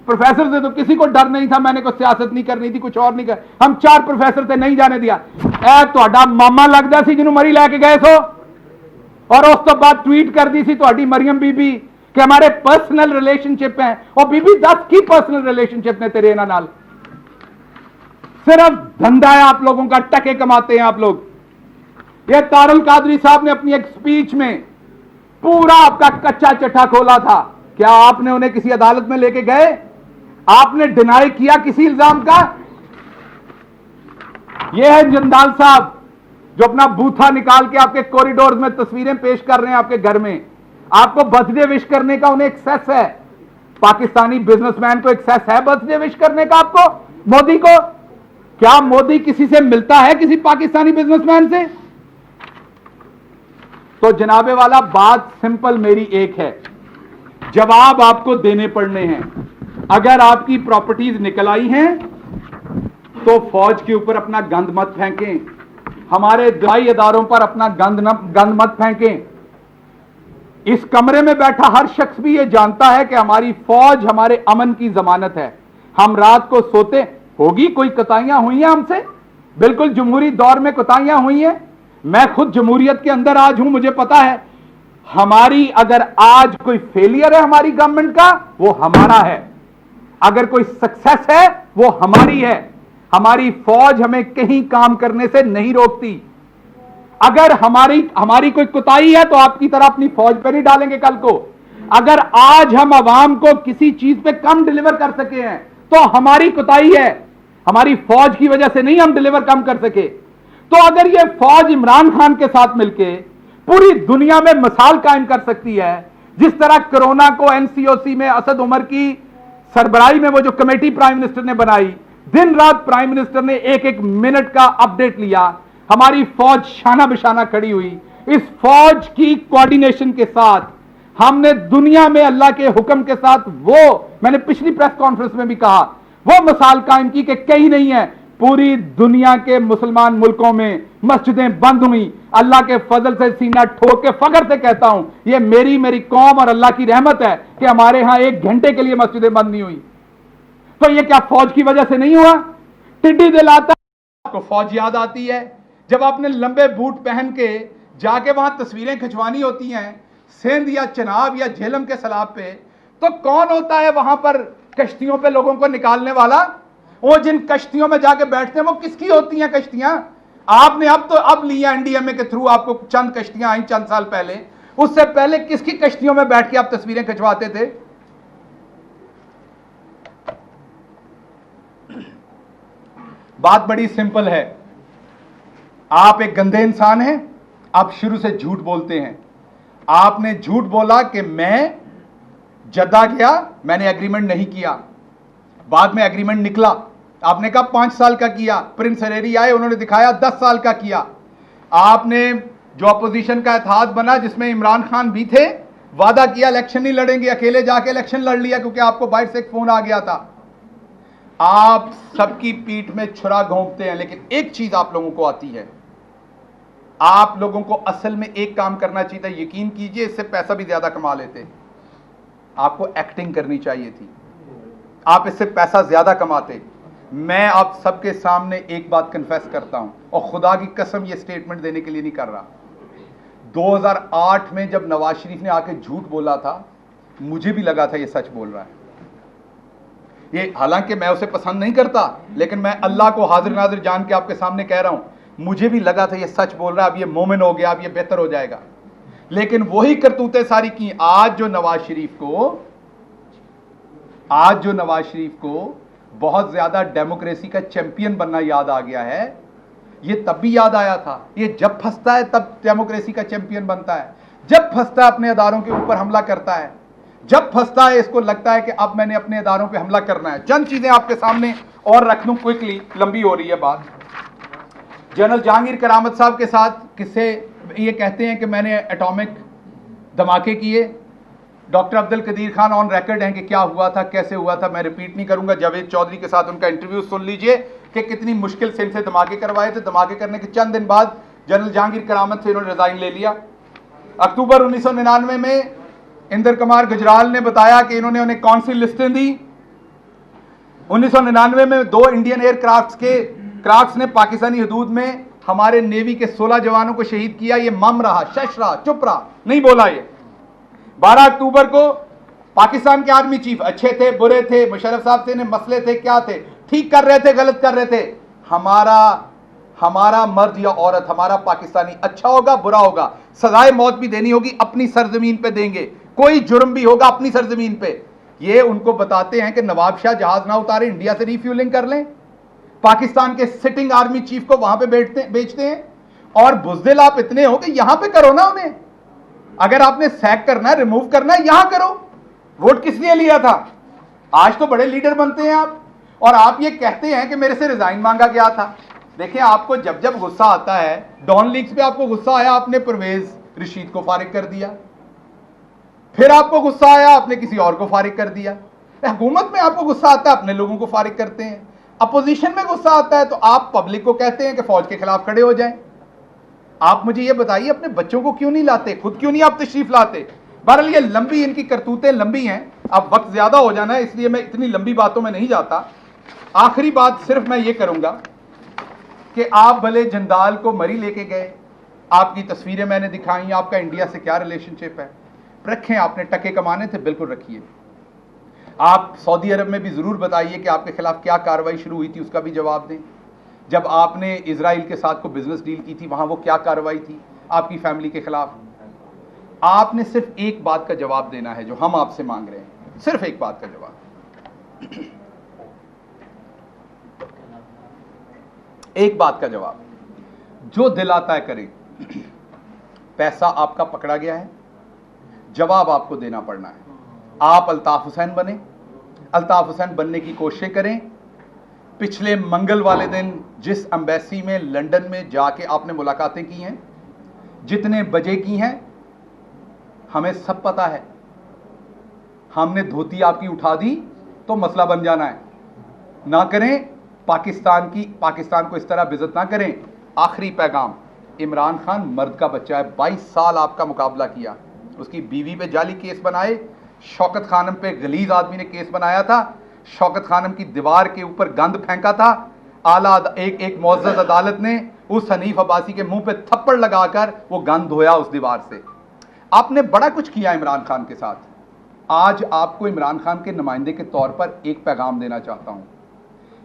प्रोफेसर से तो किसी को डर नहीं था, मैंने कोई सियासत नहीं करनी थी, कुछ और नहीं कर। हम 4 प्रोफेसर थे, नहीं जाने दिया। ਤੁਹਾਡਾ मामा लगता सी जिन्होंने मरी लैके गए सो, और उस तो बाद ट्वीट कर दी सी ਤੁਹਾਡੀ मरियम बीबी कि हमारे पर्सनल रिलेशनशिप हैं। और बीबी 10 की पर्सनल रिलेशनशिप ने तेरे नाल, सिर्फ धंधा है आप लोगों का, टके कमाते हैं आप लोग। ये तारुल कादरी साहब ने अपनी एक स्पीच में पूरा आपका कच्चा चट्टा खोला था। क्या आपने उन्हें किसी अदालत में लेके गए? आपने डिनाई किया किसी इल्जाम का? यह है जंदाल साहब जो अपना बूथा निकाल के आपके कॉरिडोर में तस्वीरें पेश कर रहे हैं आपके घर में। आपको बर्थडे विश करने का उन्हें एक्सेस है। पाकिस्तानी बिजनेसमैन को एक्सेस है बर्थडे विश करने का आपको, मोदी को? क्या मोदी किसी से मिलता है, किसी पाकिस्तानी बिजनेसमैन से? तो जनाबे वाला, बात सिंपल मेरी एक है, जवाब आपको देने पड़ने हैं। अगर आपकी प्रॉपर्टीज निकल आई हैं तो फौज के ऊपर अपना गंद मत फेंकें, हमारे दिफाई इदारों पर अपना गंद मत फेंकें। इस कमरे में बैठा हर शख्स भी यह जानता है कि हमारी फौज हमारे अमन की जमानत है। हम रात को सोते, होगी कोई कोताहियां हुई हैं हमसे, बिल्कुल जमहूरी दौर में कोताहियां हुई हैं। मैं खुद जमहूरियत के अंदर आज हूं, मुझे पता है हमारी, अगर आज कोई फेलियर है हमारी गवर्नमेंट का, वो हमारा है। अगर कोई सक्सेस है वो हमारी है। हमारी फौज हमें कहीं काम करने से नहीं रोकती। अगर हमारी कोई कुताही है तो आपकी तरह अपनी फौज पर नहीं डालेंगे कल को। अगर आज हम आवाम को किसी चीज पे कम डिलीवर कर सके हैं तो हमारी कुताही है, हमारी फौज की वजह से नहीं हम डिलीवर कम कर सके। तो अगर यह फौज इमरान खान के साथ मिलकर पूरी दुनिया में मिसाल कायम कर सकती है, जिस तरह कोरोना को एनसीओसी में असद उमर की सरबराही में वो जो कमेटी प्राइम मिनिस्टर ने बनाई, दिन रात प्राइम मिनिस्टर ने एक एक मिनट का अपडेट लिया, हमारी फौज शाना बिशाना खड़ी हुई। इस फौज की कोऑर्डिनेशन के साथ हमने दुनिया में अल्लाह के हुक्म के साथ, वो मैंने पिछली प्रेस कॉन्फ्रेंस में भी कहा, वो मिसाल कायम की कि कहीं नहीं है, पूरी दुनिया के मुसलमान मुल्कों में मस्जिदें बंद हुई। अल्लाह के फजल से सीना ठोक के फख्र से कहता हूं, ये मेरी कौम और अल्लाह की रहमत है कि हमारे यहां 1 घंटे के लिए मस्जिदें बंद नहीं हुई। तो ये क्या फौज की वजह से नहीं हुआ? टिड्डी दिल आता आपको फौज याद आती है जब आपने लंबे बूट पहन के जाके वहां तस्वीरें खिंचवानी होती हैं सिंध या चनाब या झेलम के सैलाब पे, तो कौन होता है वहां पर कश्तियों पे लोगों को निकालने वाला? वो जिन कश्तियों में जाके बैठते हैं वो किसकी होती हैं कश्तियां? आपने अब लिया एनडीएमए के थ्रू, आपको चंद कश्तियां आई चंद साल पहले। उससे पहले किसकी कश्तियों में बैठ के आप तस्वीरें खिंचवाते थे? बात बड़ी सिंपल है, आप एक गंदे इंसान हैं, आप शुरू से झूठ बोलते हैं। आपने झूठ बोला कि मैं जद्दा गया, मैंने एग्रीमेंट नहीं किया, बाद में एग्रीमेंट निकला। आपने कहा 5 साल का किया, प्रिंस हरेरी आए उन्होंने दिखाया 10 साल का किया। आपने जो अपोजिशन का इत्तेहाद बना जिसमें इमरान खान भी थे, वादा किया इलेक्शन नहीं लड़ेंगे, अकेले जाके इलेक्शन लड़ लिया क्योंकि आपको बाहर से एक फोन आ गया था। आप सबकी पीठ में छुरा घोंपते हैं, लेकिन एक चीज आप लोगों को आती है, आप लोगों को असल में एक काम करना चाहिए था। यकीन कीजिए, इससे पैसा भी ज्यादा कमा लेते। आपको एक्टिंग करनी चाहिए थी, आप इससे पैसा ज्यादा कमाते। मैं आप सबके सामने एक बात कन्फेस करता हूं, और खुदा की कसम ये स्टेटमेंट देने के लिए नहीं कर रहा। 2008 में जब नवाज शरीफ ने आके झूठ बोला था, मुझे भी लगा था ये सच बोल रहा है। ये हालांकि मैं उसे पसंद नहीं करता, लेकिन मैं अल्लाह को हाजिर नाजिर जान के आपके सामने कह रहा हूं, मुझे भी लगा था ये सच बोल रहा है, अब ये मोमिन हो गया, अब ये बेहतर हो जाएगा। लेकिन वही करतूतें सारी की। आज जो नवाज शरीफ को बहुत ज्यादा डेमोक्रेसी का चैंपियन बनना याद आ गया है, ये तब भी याद आया था। ये जब फंसता है तब डेमोक्रेसी का चैंपियन बनता है, जब फंसता है अपने अदारों के ऊपर हमला करता है, जब फंसता है इसको लगता है कि अब मैंने अपने अदारों पे हमला करना है। चंद चीजें आपके सामने और रख दूं क्विकली, लंबी हो रही है बात। जनरल जहांगीर करामत साहब के साथ किससे ये कहते हैं कि मैंने एटॉमिक धमाके किए। Doctor Abdul Qadeer Khan on record हैं कि क्या हुआ था, कैसे हुआ था, मैं रिपीट नहीं करूंगा। जावेद चौधरी के साथ उनका इंटरव्यू सुन लीजिए कि कितनी मुश्किल से इनसे धमाके करवाए थे। धमाके करने के चंद दिन बाद जनरल जहांगीर करामत से इन्होंने रिजाइन ले लिया। अक्टूबर 1999 में इंदर कुमार गुजराल ने बताया कि इन्होंने उन्हें कौन सी लिस्टें दी। 1999 में 2 इंडियन एयरक्राफ्ट्स ने पाकिस्तानी हदूद में हमारे नेवी के 16 जवानों को शहीद किया। ये मम रहा, शश रहा, चुप रहा, नहीं बोला। ये 12 अक्टूबर को पाकिस्तान के आर्मी चीफ अच्छे थे, बुरे थे, मुशर्रफ साहब से मसले थे, क्या थे, ठीक कर रहे थे, गलत कर रहे थे। हमारा मर्द या औरत, हमारा पाकिस्तानी अच्छा होगा, बुरा होगा, सजाए मौत भी देनी होगी, अपनी सरजमीन पे देंगे। कोई जुर्म भी होगा अपनी सरजमीन पे। ये उनको बताते हैं कि नवाब शाह जहाज ना उतारे, इंडिया से रिफ्यूलिंग कर लें। पाकिस्तान के सिटिंग आर्मी चीफ को वहां पे बेचते हैं। और बुज़दिल आप इतने हो कि यहां पे करो ना उन्हें। अगर आपने सैक करना है, रिमूव करना है, यहां करो। वोट किस लिए लिया था? आज तो बड़े लीडर बनते हैं आप, और आप ये कहते हैं कि मेरे से रिजाइन मांगा गया था। देखिए, आपको जब जब गुस्सा आता है, डॉन लीग्स पे आपको गुस्सा आया, आपने परवेज रशीद को फारिग कर दिया। फिर आपको गुस्सा आया, आपने किसी और को फारिग कर दिया। हुकूमत में आपको गुस्सा आता है, अपने लोगों को फारिग करते हैं। अपोजिशन में गुस्सा आता है तो आप पब्लिक को कहते हैं कि फौज के खिलाफ खड़े हो जाएं। आप मुझे ये बताइए, अपने बच्चों को क्यों नहीं लाते? खुद क्यों नहीं आप तशरीफ लाते? बहरहाल ये लंबी, इनकी करतूतें लंबी हैं। अब वक्त ज्यादा हो जाना है, इसलिए मैं इतनी लंबी बातों में नहीं जाता। आखिरी बात सिर्फ मैं ये करूंगा कि आप भले जंदाल को मरी लेके गए, आपकी तस्वीरें मैंने दिखाई, आपका इंडिया से क्या रिलेशनशिप है, रखें। आपने टके कमाने थे, बिल्कुल रखिए। आप सऊदी अरब में भी जरूर बताइए कि आपके खिलाफ क्या कार्रवाई शुरू हुई थी, उसका भी जवाब दें। जब आपने इजराइल के साथ को बिजनेस डील की थी, वहां वो क्या कार्रवाई थी आपकी फैमिली के खिलाफ। आपने सिर्फ एक बात का जवाब देना है जो हम आपसे मांग रहे हैं, सिर्फ एक बात का जवाब। एक बात का जवाब, जो दिल आता है करें। पैसा आपका पकड़ा गया है, जवाब आपको देना पड़ना है। आप अल्ताफ हुसैन बने, अल्ताफ हुसैन बनने की कोशिश करें। पिछले मंगल वाले दिन जिस एम्बेसी में लंदन में जाके आपने मुलाकातें की हैं, जितने बजे की हैं, हमें सब पता है। हमने धोती आपकी उठा दी तो मसला बन जाना है। ना करें, पाकिस्तान को इस तरह बेइज्जत ना करें। आखिरी पैगाम, इमरान खान मर्द का बच्चा है, 22 साल आपका मुकाबला किया, उसकी बीवी पे जाली केस बनाए, शौकत खानम पे गलीज आदमी ने केस बनाया था, शौकत खानम की दीवार के ऊपर गंद फेंका था, आला एक मुअज़्ज़ज़ अदालत ने उस हनीफ अब्बासी के मुंह पे थप्पड़ लगाकर वो गंद धोया उस दीवार से। आपने बड़ा कुछ किया इमरान खान के साथ। आज आपको इमरान खान के नुमाइंदे के तौर पर एक पैगाम देना चाहता हूं।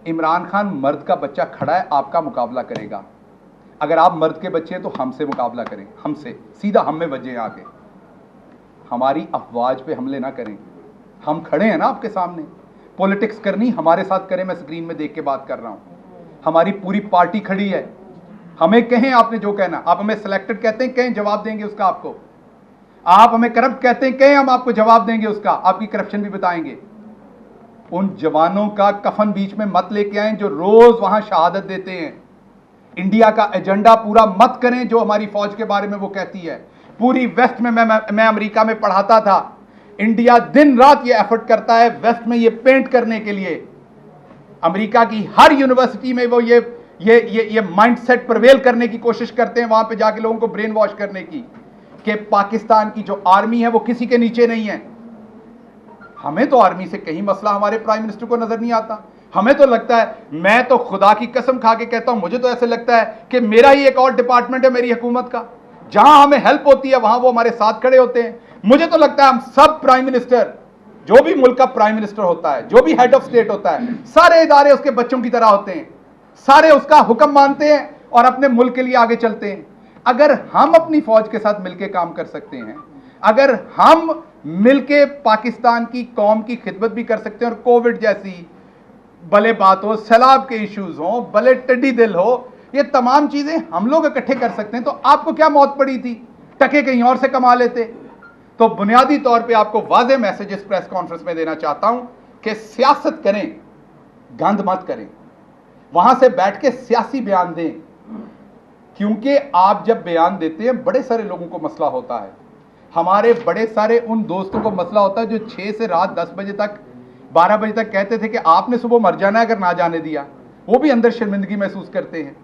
इमरान खान मर्द का बच्चा खड़ा है, आपका मुकाबला करेगा। अगर आप मर्द के बच्चे हैं तो हमसे मुकाबला करें, हमसे सीधा हम में बजे आके। हमारी अफवाज पे हमले ना करें, हम खड़े हैं ना आपके सामने। पॉलिटिक्स करनी हमारे साथ करें, मैं स्क्रीन में देख के बात कर रहा हूं। हमारी पूरी पार्टी खड़ी है, हमें कहें आपने जो कहना। आप हमें सिलेक्टेड कहते हैं, कहें, जवाब देंगे उसका आपको। आप हमें करप्ट कहते हैं, कहें, हम आपको जवाब देंगे उसका, आपकी करप्शन भी बताएंगे। उन जवानों का कफन बीच में मत लेके आए जो रोज वहां शहादत देते हैं। इंडिया का एजेंडा पूरा मत करें जो हमारी फौज के बारे में वो कहती है। पूरी वेस्ट में मैं अमेरिका में पढ़ाता था, इंडिया दिन रात ये एफर्ट करता है वेस्ट में ये पेंट करने के लिए अमेरिका की हर यूनिवर्सिटी में वो ये माइंडसेट प्रवेल करने की कोशिश करते हैं, वहां पे जाके लोगों को ब्रेन वॉश करने की, कि पाकिस्तान की जो आर्मी है वो किसी के नीचे नहीं है। हमें तो आर्मी से कहीं मसला हमारे प्राइम मिनिस्टर को नजर नहीं आता। हमें तो लगता है, मैं तो खुदा की कसम खा के कहता हूं, मुझे तो ऐसे लगता है कि मेरा ही एक और डिपार्टमेंट है मेरी हुकूमत का, जहां हमें हेल्प होती है वहां वो हमारे साथ खड़े होते हैं। मुझे तो लगता है हम सब प्राइम मिनिस्टर, जो भी मुल्क का प्राइम मिनिस्टर होता है, जो भी हेड ऑफ स्टेट होता है, सारे इदारे उसके बच्चों की तरह होते हैं, सारे उसका हुक्म मानते हैं और अपने मुल्क के लिए आगे चलते हैं। अगर हम अपनी फौज के साथ मिलकर काम कर सकते हैं, अगर हम मिलके पाकिस्तान की कौम की खिदमत भी कर सकते हैं, और कोविड जैसी भले बात हो, सैलाब के इश्यूज हो, भले टिड्डी दिल हो, ये तमाम चीजें हम लोग इकट्ठे कर सकते हैं, तो आपको क्या मौत पड़ी थी? टके कहीं और से कमा लेते। तो बुनियादी तौर पे आपको वाज़ेह मैसेज इस प्रेस कॉन्फ्रेंस में देना चाहता हूं कि सियासत करें, गंद मत करें, वहां से बैठ के सियासी बयान दें, क्योंकि आप जब बयान देते हैं बड़े सारे लोगों को मसला होता है। हमारे बड़े सारे उन दोस्तों को मसला होता है जो 6 से रात 10 बजे तक, 12 बजे तक कहते थे कि आपने सुबह मर जाना है अगर ना जाने दिया, वो भी अंदर शर्मिंदगी महसूस करते हैं।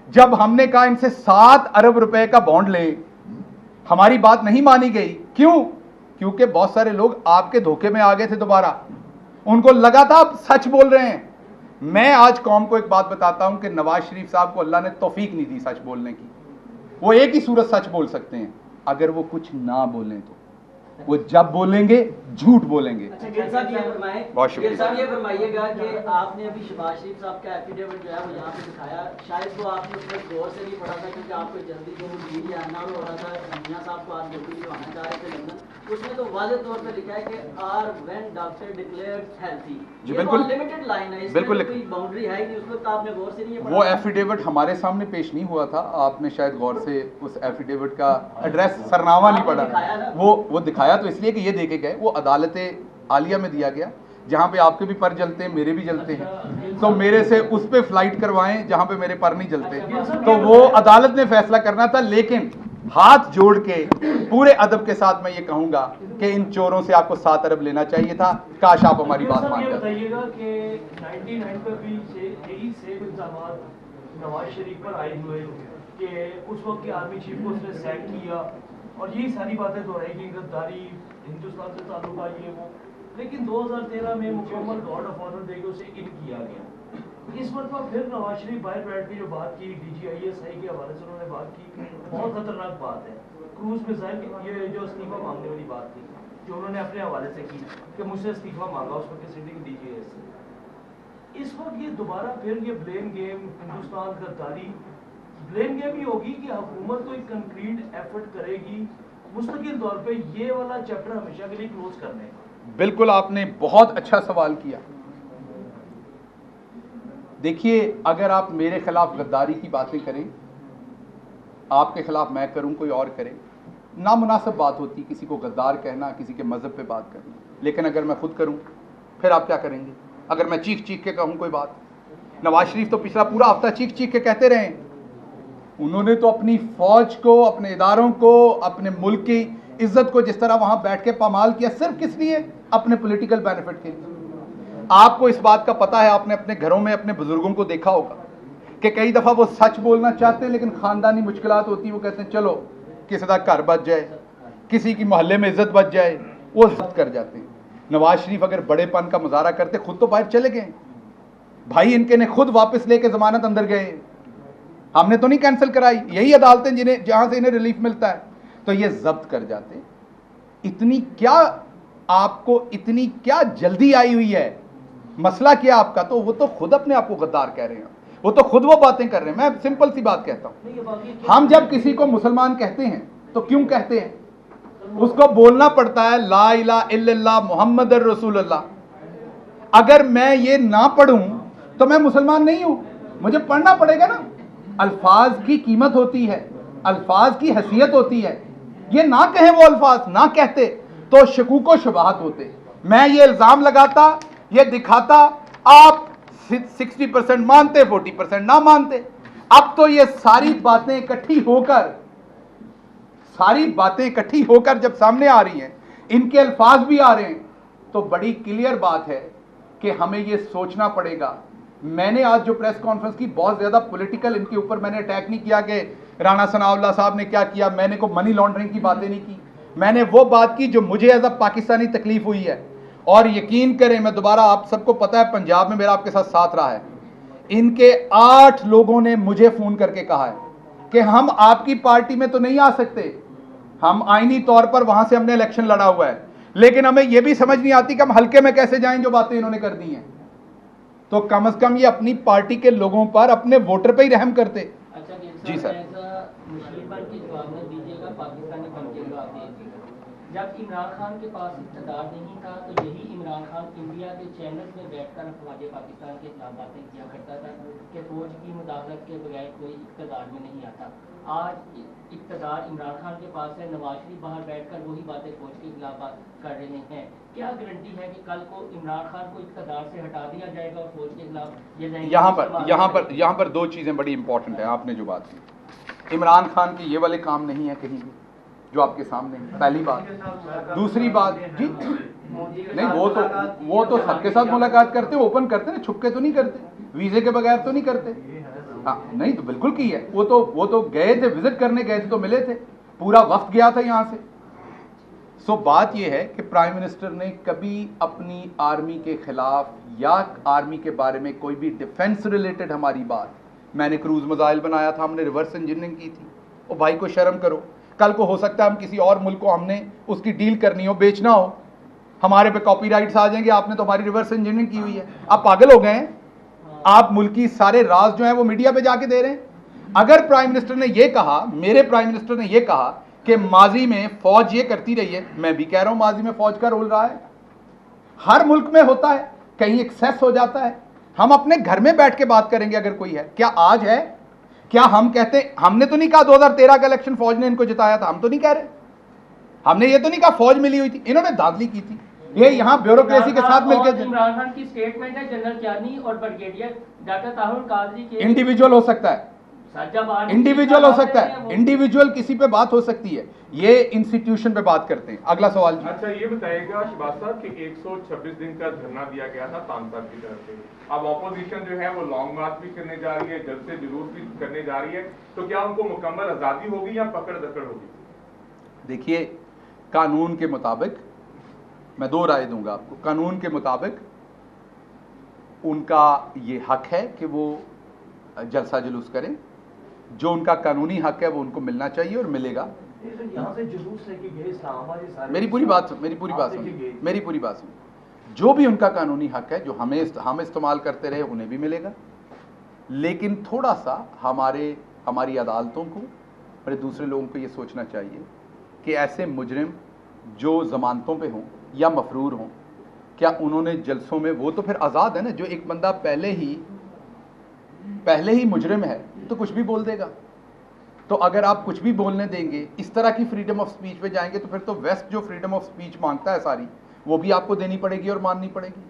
जब हमने कहा इनसे 7 अरब रुपए का बॉन्ड ले, हमारी बात नहीं मानी गई। क्यों? क्योंकि बहुत सारे लोग आपके धोखे में आ गए थे दोबारा, उनको लगा था आप सच बोल रहे हैं। मैं आज कौम को एक बात बताता हूं कि नवाज शरीफ साहब को अल्लाह ने तौफीक नहीं दी सच बोलने की। वो एक ही सूरत सच बोल सकते हैं, अगर वो कुछ ना बोलें तो वो जब बोलेंगे झूठ बोलेंगे। अच्छा गिल साहब ये फरमाएं, बहुत शुक्रिया। गिल साहब ये फरमाइएगा कि आपने अभी शहबाज शरीफ साहब का एफिडेविट जो है वो यहाँ पे दिखाया, शायद वो आपने उसमें गौर से नहीं पढ़ा था क्योंकि आपको जल्दी जो डील या आना हो रहा था, मियां साहब को आज ड्यूटी जो आना चाह रहे थे लंदन, उसमें तो वाज़ेह तौर पे लिखा है कि or when doctor declared healthy. जी बिल्कुल, लिमिटेड लाइन है, बिल्कुल इसमें कोई बाउंड्री है कि उसको तो आपने गौर से नहीं पढ़ा। वो एफिडेविट हमारे सामने पेश नहीं हुआ था, आपने शायद गौर से उस एफिडेविट का एड्रेस सरनामा नहीं पढ़ा। वो दिखाया तो इसलिए कि ये देखे गए, वो अदालत आलिया में दिया गया, जहां पे आपके भी पर जलते हैं, मेरे भी जलते हैं, तो मेरे से उस पे फ्लाइट करवाएं जहां पे मेरे पर नहीं जलते। तो वो अदालत ने फैसला करना था। लेकिन हाथ जोड़ के पूरे अदब के साथ मैं ये कहूंगा कि इन चोरों से आपको 7 अरब लेना चाहिए था। काश आप हमारी बात मान जाते। बताइएगा कि 99 पर भी यही सेम इल्जाम नवाज शरीफ पर आए हुए कि उस वक्त की आर्मी चीफ को उसने सैक किया और यही सारी बातें दोहराई कि गद्दारी, हिंदुस्तान से ताल्लुका, ये वो, लेकिन 2013 में मुकम्मल गार्ड ऑफ ऑनर देकर उसे इन किया गया। इस मरतबा फिर नवाज शरीफ बाहर बैठ के जो बात की, DGISI के हवाले से उन्होंने बात की, बहुत खतरनाक बात है। क्रूज मिसाइल ये जो इस्तीफा मांगने वाली बात थी जो उन्होंने अपने हवाले से की कि मुझसे इस्तीफा मांगा उस वक्त सिटिंग DGISI। इस वक्त ये दोबारा फिर ये ब्लेम गेम, हिंदुस्तान गद्दारी, ब्लेम गेम ही होगी कि हुकूमत कोई कंक्रीट एफर्ट करेगी मुस्तकिल तौर पे ये वाला चैप्टर हमेशा के लिए क्लोज करने का? बिल्कुल, आपने बहुत अच्छा सवाल किया। देखिए, अगर आप मेरे खिलाफ गद्दारी की बातें करें, आपके खिलाफ मैं करूं, कोई और करे, नामुनासिब बात होती किसी को गद्दार कहना, किसी के मजहब पे बात करना। लेकिन अगर मैं खुद करूं फिर आप क्या करेंगे? अगर मैं चीख चीख के कहूं कोई बात, नवाज शरीफ तो पिछला पूरा हफ्ता चीख चीख के कहते रहे। उन्होंने तो अपनी फौज को, अपने इदारों को, अपने मुल्क की इज्जत को जिस तरह वहां बैठ के पामाल किया, सिर्फ किस लिए? अपने पॉलिटिकल बेनिफिट के लिए। आपको इस बात का पता है, आपने अपने घरों में अपने बुजुर्गों को देखा होगा कि कई दफा वो सच बोलना चाहते हैं लेकिन खानदानी मुश्किलात होती है, वो कहते हैं चलो किसी का घर बच जाए, किसी की मोहल्ले में इज्जत बच जाए, वो जब्त कर जाते हैं। नवाज शरीफ अगर बड़ेपन का मुजाहरा करते, खुद तो बाहर चले गए भाई, इनके ने खुद वापस लेके जमानत अंदर गए, हमने तो नहीं कैंसिल कराई, यही अदालतें जिन्हें जहां से इन्हें रिलीफ मिलता है, तो ये जब्त कर जाते। इतनी क्या आपको, इतनी क्या जल्दी आई हुई है? मसला क्या आपका? तो वो तो खुद अपने आप को गद्दार कह रहे हैं, वो तो खुद वो बातें कर रहे हैं। मैं सिंपल सी बात कहता हूं, हम जब किसी को मुसलमान कहते हैं तो क्यों कहते हैं? उसको बोलना पड़ता है ला इलाहा इल्लल्लाह मुहम्मद रसूलुल्लाह। अगर मैं ये ना पढ़ूं तो मैं मुसलमान नहीं हूं, मुझे पढ़ना पड़ेगा ना। अल्फाज की कीमत होती है, अल्फाज की हैसियत होती है। ये ना कहे वो अल्फाज, ना कहते तो शकूक शुबहात होते। मैं ये इल्जाम लगाता, ये दिखाता, आप 60% मानते, 40% ना मानते। अब तो ये सारी बातें इकट्ठी होकर जब सामने आ रही हैं, इनके अल्फाज भी आ रहे हैं, तो बड़ी क्लियर बात है कि हमें ये सोचना पड़ेगा। मैंने आज जो प्रेस कॉन्फ्रेंस की, बहुत ज्यादा पॉलिटिकल इनके ऊपर मैंने अटैक नहीं किया कि राणा सनाउल्लाह साहब ने क्या किया, मैंने को मनी लॉन्ड्रिंग की बातें नहीं की। मैंने वो बात की जो मुझे एज अ पाकिस्तानी तकलीफ हुई है। और यकीन करें, मैं दोबारा, आप सबको पता है पंजाब में मेरा आपके साथ साथ रहा है, इनके 8 लोगों ने मुझे फोन करके कहा है कि हम आपकी पार्टी में तो नहीं आ सकते, हम आईनी तौर पर वहां से हमने इलेक्शन लड़ा हुआ है, लेकिन हमें यह भी समझ नहीं आती कि हम हल्के में कैसे जाएं जो बातें इन्होंने कर दी हैं। तो कम से कम ये अपनी पार्टी के लोगों पर, अपने वोटर पर ही रहम करते। अच्छा जी सर। मुश्किल पर के जवाब में दीजिएगा, पाकिस्तानी बन के जवाब दीजिएगा। जब इमरान खान के पास इक़्तिदार नहीं था तो यही इमरान खान इंडिया के चैनल में बैठकर अफवाज पाकिस्तान के खिलाफ बातें किया करता था कि फौज की मुदाखलत के बगैर कोई इक़्तिदार में नहीं आता। आज इक़्तिदार इमरान खान के पास है, नवाज शरीफ बाहर बैठकर वही बातें फौज के खिलाफ कर रहे हैं। क्या गारंटी है कि कल को इमरान खान को इक़्तिदार से हटा दिया जाएगा और फौज के खिलाफ ये यहाँ पर 2 चीजें बड़ी इंपॉर्टेंट है। आपने जो बात की, इमरान खान के ये वाले काम नहीं है कहीं भी जो आपके सामने है, पहली बात। दूसरी बात जी, नहीं वो तो सबके साथ मुलाकात करते हैं, ओपन करते हैं, छुपके तो नहीं करते, वीजे के बगैर तो नहीं करते। हाँ, नहीं तो बिल्कुल की है। वो तो गए थे, विजिट करने गए थे तो मिले थे, पूरा वक्त गया था यहां से। सो बात यह है कि प्राइम मिनिस्टर ने कभी अपनी आर्मी के खिलाफ या आर्मी के बारे में कोई भी डिफेंस रिलेटेड हमारी बात, मैंने क्रूज मिसाइल बनाया था, हमने रिवर्स इंजीनियरिंग की थी, ओ भाई को शर्म करो। कल को हो सकता है हम किसी और मुल्क को हमने उसकी डील करनी हो, बेचना हो, हमारे पे कॉपीराइट्स आ जाएंगे, आपने तो हमारी रिवर्स इंजीनियरिंग की हुई है। आप पागल हो गए हैं? आप मुल्क की सारे राज जो है वो मीडिया पे जाके दे रहे हैं। अगर प्राइम मिनिस्टर ने ये कहा, मेरे प्राइम मिनिस्टर ने ये कहा कि माजी में फौज ये करती रही है, मैं भी कह रहा हूं माजी में फौज का रोल रहा है, हर मुल्क में होता है, कहीं एक्सेस हो जाता है। हम अपने घर में बैठ के बात करेंगे अगर कोई है, क्या आज है? क्या हम कहते, हमने तो नहीं कहा 2013 का इलेक्शन फौज ने इनको जिताया था, हम तो नहीं कह रहे, हमने ये तो नहीं कहा फौज मिली हुई थी, इन्होंने धांधली की थी, ये यहाँ ब्यूरोक्रेसी के साथ मिलकर। इमरान खान की स्टेटमेंट है, जनरल क्यानी और ब्रिगेडियर डॉक्टर ताहिर कादरी के इंडिविजुअल हो सकता है, इंडिविजुअल हो सकता है, इंडिविजुअल किसी पे बात हो सकती है, ये इंस्टीट्यूशन पे बात करते हैं। अगला सवाल जी। अच्छा ये बताइएगा शहबाज साहब कि 126 दिन का धरना दिया गया था तान साहब की तरफ से, अब ऑपोजिशन जो है वो लॉन्ग मार्च भी करने जा रही है, जल्द से जुलूस भी करने जा रही है, तो क्या उनको मुकम्मल आज़ादी होगी या पकड़ दकड़ होगी? देखिए, कानून के मुताबिक मैं 2 राय दूंगा आपको। कानून के मुताबिक उनका ये हक है कि वो जलसा जुलूस करें, जो उनका कानूनी हक है वो उनको मिलना चाहिए और मिलेगा। यहाँ से जुलूस लेके गए इस्लामाबाद, ये सारे मेरी पूरी बात सुन, जो भी उनका कानूनी हक है, जो हम इस्तेमाल करते रहे, उन्हें भी मिलेगा। लेकिन थोड़ा सा हमारी अदालतों को और दूसरे लोगों को ये सोचना चाहिए कि ऐसे मुजरिम जो जमानतों पे हों या मफरूर हों, क्या उन्होंने जलसों में, वो तो फिर आज़ाद है ना। जो एक बंदा पहले ही मुजरिम है तो कुछ भी बोल देगा, तो अगर आप कुछ भी बोलने देंगे, इस तरह की फ्रीडम ऑफ स्पीच पे जाएंगे, तो फिर तो वेस्ट जो फ्रीडम ऑफ स्पीच मांगता है सारी, वो भी आपको देनी पड़ेगी और माननी पड़ेगी।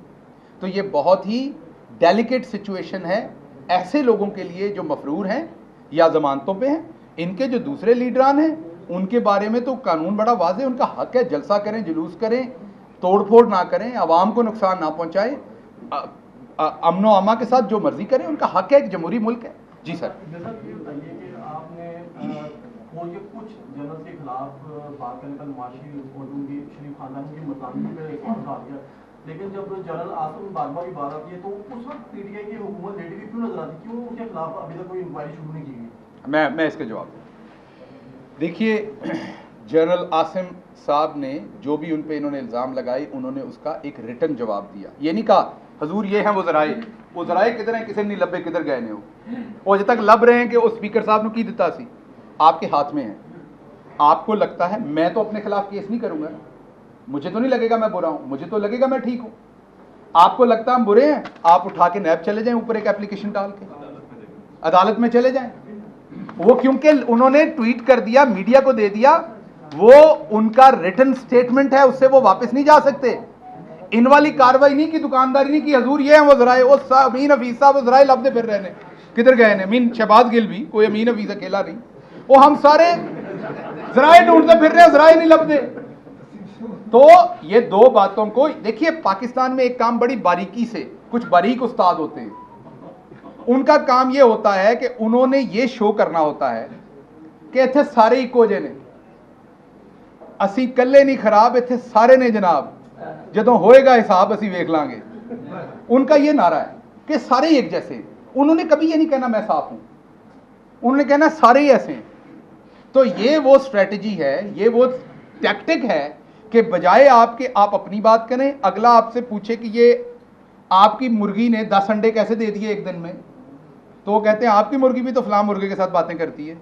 तो ये बहुत ही डेलिकेट सिचुएशन है ऐसे लोगों के लिए जो मफरूर हैं या जमानतों पे हैं। इनके जो दूसरे लीडरान हैं उनके बारे में तो कानून बड़ा वाज़ेह, उनका हक है, जलसा करें, जुलूस करें, तोड़फोड़ ना करें, आवाम को नुकसान ना पहुंचाएं, अमनो अमा के साथ जो मर्जी करें, उनका हक है, एक जमहूरी मुल्क है। जी सर। ये बताइए कि आपने फौज के कुछ जनरल के खिलाफ बात करने का नवाज शरीफ खानदान की मकामी पे एक कहा गया, लेकिन जब जनरल आसिम बाजवा की बात आती है तो उस वक्त पीटीआई की हुकूमत लेडी भी क्यों नजर आती, क्यों उसके खिलाफ अभी तक कोई इंक्वायरी शुरू नहीं की गई? मैं इसके जवाब, देखिए, जनरल आसिम साहब ने जो भी उन पे इन्होंने इल्ज़ाम लगाए, उन्होंने उसका एक रिटन जवाब दिया। ये नहीं कहा हजूर ये हैं वो जराए किधर हैं, किसे नहीं लब्बे, किधर गए ने हो, और जब तक लब रहे हैं कि उस स्पीकर साहब ने की दिता सी, आपके हाथ में है। आपको लगता है मैं तो अपने खिलाफ केस नहीं करूंगा, मुझे तो नहीं लगेगा मैं बुरा हूं, मुझे तो लगेगा मैं ठीक हूं। आपको लगता है हम बुरे हैं, आप उठा के नैब चले जाएं, ऊपर एक एप्लीकेशन डाल के अदालत में चले जाएं। वो क्योंकि उन्होंने ट्वीट कर दिया, मीडिया को दे दिया, वो उनका रिटन स्टेटमेंट है, उससे वो वापस नहीं जा सकते। इन वाली कार्रवाई नहीं की, दुकानदारी नहीं की, हजूर ये हैं वो जराए, वो अमीन हफीज साहब वो जराए लबदे फिर रहे ने, किधर गए ने, अमीन शहबाज गिल भी, कोई अमीन हफीज अकेला नहीं, वो हम सारे जराए ढूंढते फिर रहे, जराए नहीं लबदे। तो ये दो बातों को देखिए, पाकिस्तान में एक काम बड़ी बारीकी से, कुछ बारीक उस्ताद होते हैं, उनका काम ये होता है कि उन्होंने ये शो करना होता है कि इत्थे सारे इको जे ने, असी कल्ले नहीं खराब, इत्थे सारे ने जनाब, जदों होएगा हिसाब असी वेख लांगे। उनका ये नारा है कि सारे ही एक जैसे हैं। उन्होंने कभी ये नहीं कहना मैं साफ हूं, उन्होंने कहना सारे ही ऐसे हैं। तो ये वो स्ट्रेटजी है, ये वो टैक्टिक है कि बजाय आपके आप अपनी बात करें, अगला आपसे पूछे कि ये आपकी मुर्गी ने 10 अंडे कैसे दे दिए एक दिन में, तो वो कहते हैं आपकी मुर्गी भी तो फलां मुर्गे के साथ बातें करती है।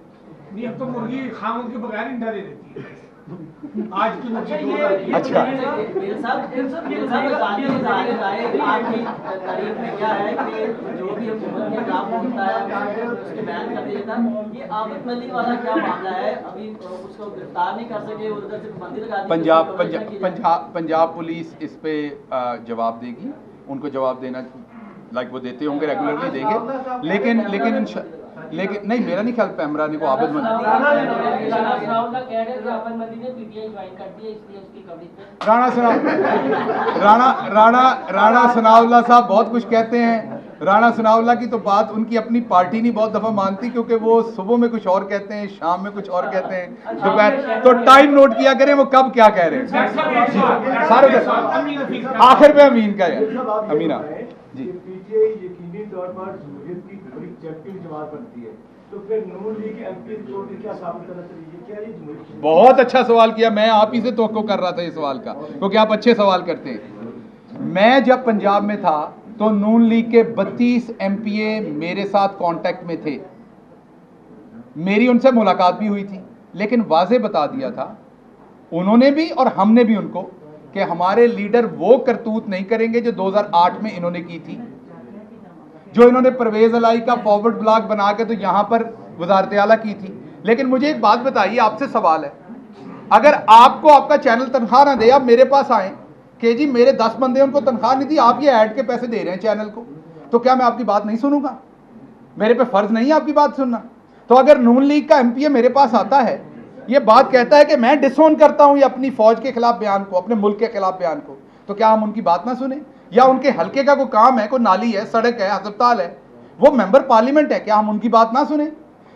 नहीं, अब तो मुर्गी खामोश के बगैर अंडा दे देती है। आज की मुर्गी अच्छा। आपकी तारीफ में क्या है कि जो भी हुकूमत के खिलाफ होता है उसके बयान कर दिया जाता है। ये आफत मली वाला क्या मामला है? अभी उसको गिरफ्तार नहीं कर सके, उधर से पाबंदी लगा दी। पंजाब पुलिस इस पे जवाब देगी, उनको जवाब देना लाइक वो देते होंगे, रेगुलरली देंगे, लेकिन नहीं, मेरा नहीं ख्याल पैमरा ने को आबद मंदी राणा सनाउल्लाह साहब बहुत कुछ कहते हैं। राणा सनाउल्लाह की तो बात उनकी अपनी पार्टी नहीं बहुत दफा मानती, क्योंकि वो सुबह में कुछ और कहते हैं, शाम में कुछ और कहते हैं, दोपहर। तो टाइम नोट किया करें वो कब क्या कह रहे हैं। सारे आखिर पे अमीन का है, अमीना जी। पीटीआई यकीनी तौर पर जमहूरियत की बड़ी चैंपियन जमात बनती है, तो फिर नून लीग एमपी तौर पर क्या साबित करना चाहिए? क्या ये जमहूरियत? बहुत अच्छा सवाल किया, मैं आप ही से तवक्को कर रहा था इस सवाल का, क्योंकि आप अच्छे सवाल करते हैं। मैं जब पंजाब में था तो नून लीग के 32 एमपीए मेरे साथ कांटेक्ट में थे, मेरी उनसे मुलाकात भी हुई थी, लेकिन वाजे बता दिया था उन्होंने भी और हमने भी उनको कि हमारे लीडर वो करतूत नहीं करेंगे जो 2008 में इन्होंने की थी, जो इन्होंने परवेज अलाई का फॉरवर्ड ब्लॉक बना के तो यहां पर वजारत आला की थी। लेकिन मुझे एक बात बताइए, आपसे सवाल है, अगर आपको आपका चैनल तनख्वाह ना दे, आप मेरे पास आए कि जी मेरे 10 बंदे उनको तनख्वाह नहीं दी, आप ये ऐड के पैसे दे रहे हैं चैनल को, तो क्या मैं आपकी बात नहीं सुनूंगा? मेरे पे फर्ज नहीं है आपकी बात सुनना। तो अगर नून लीग का एमपीए मेरे पास आता है, ये बात कहता है कि मैं डिसोन करता हूं ये अपनी फौज के खिलाफ बयान को, अपने मुल्क के खिलाफ बयान को, तो क्या हम उनकी बात ना सुने? या उनके हल्के का कोई काम है, कोई नाली है, सड़क है, अस्पताल है, वो मेंबर पार्लियामेंट है, क्या हम उनकी बात ना सुने?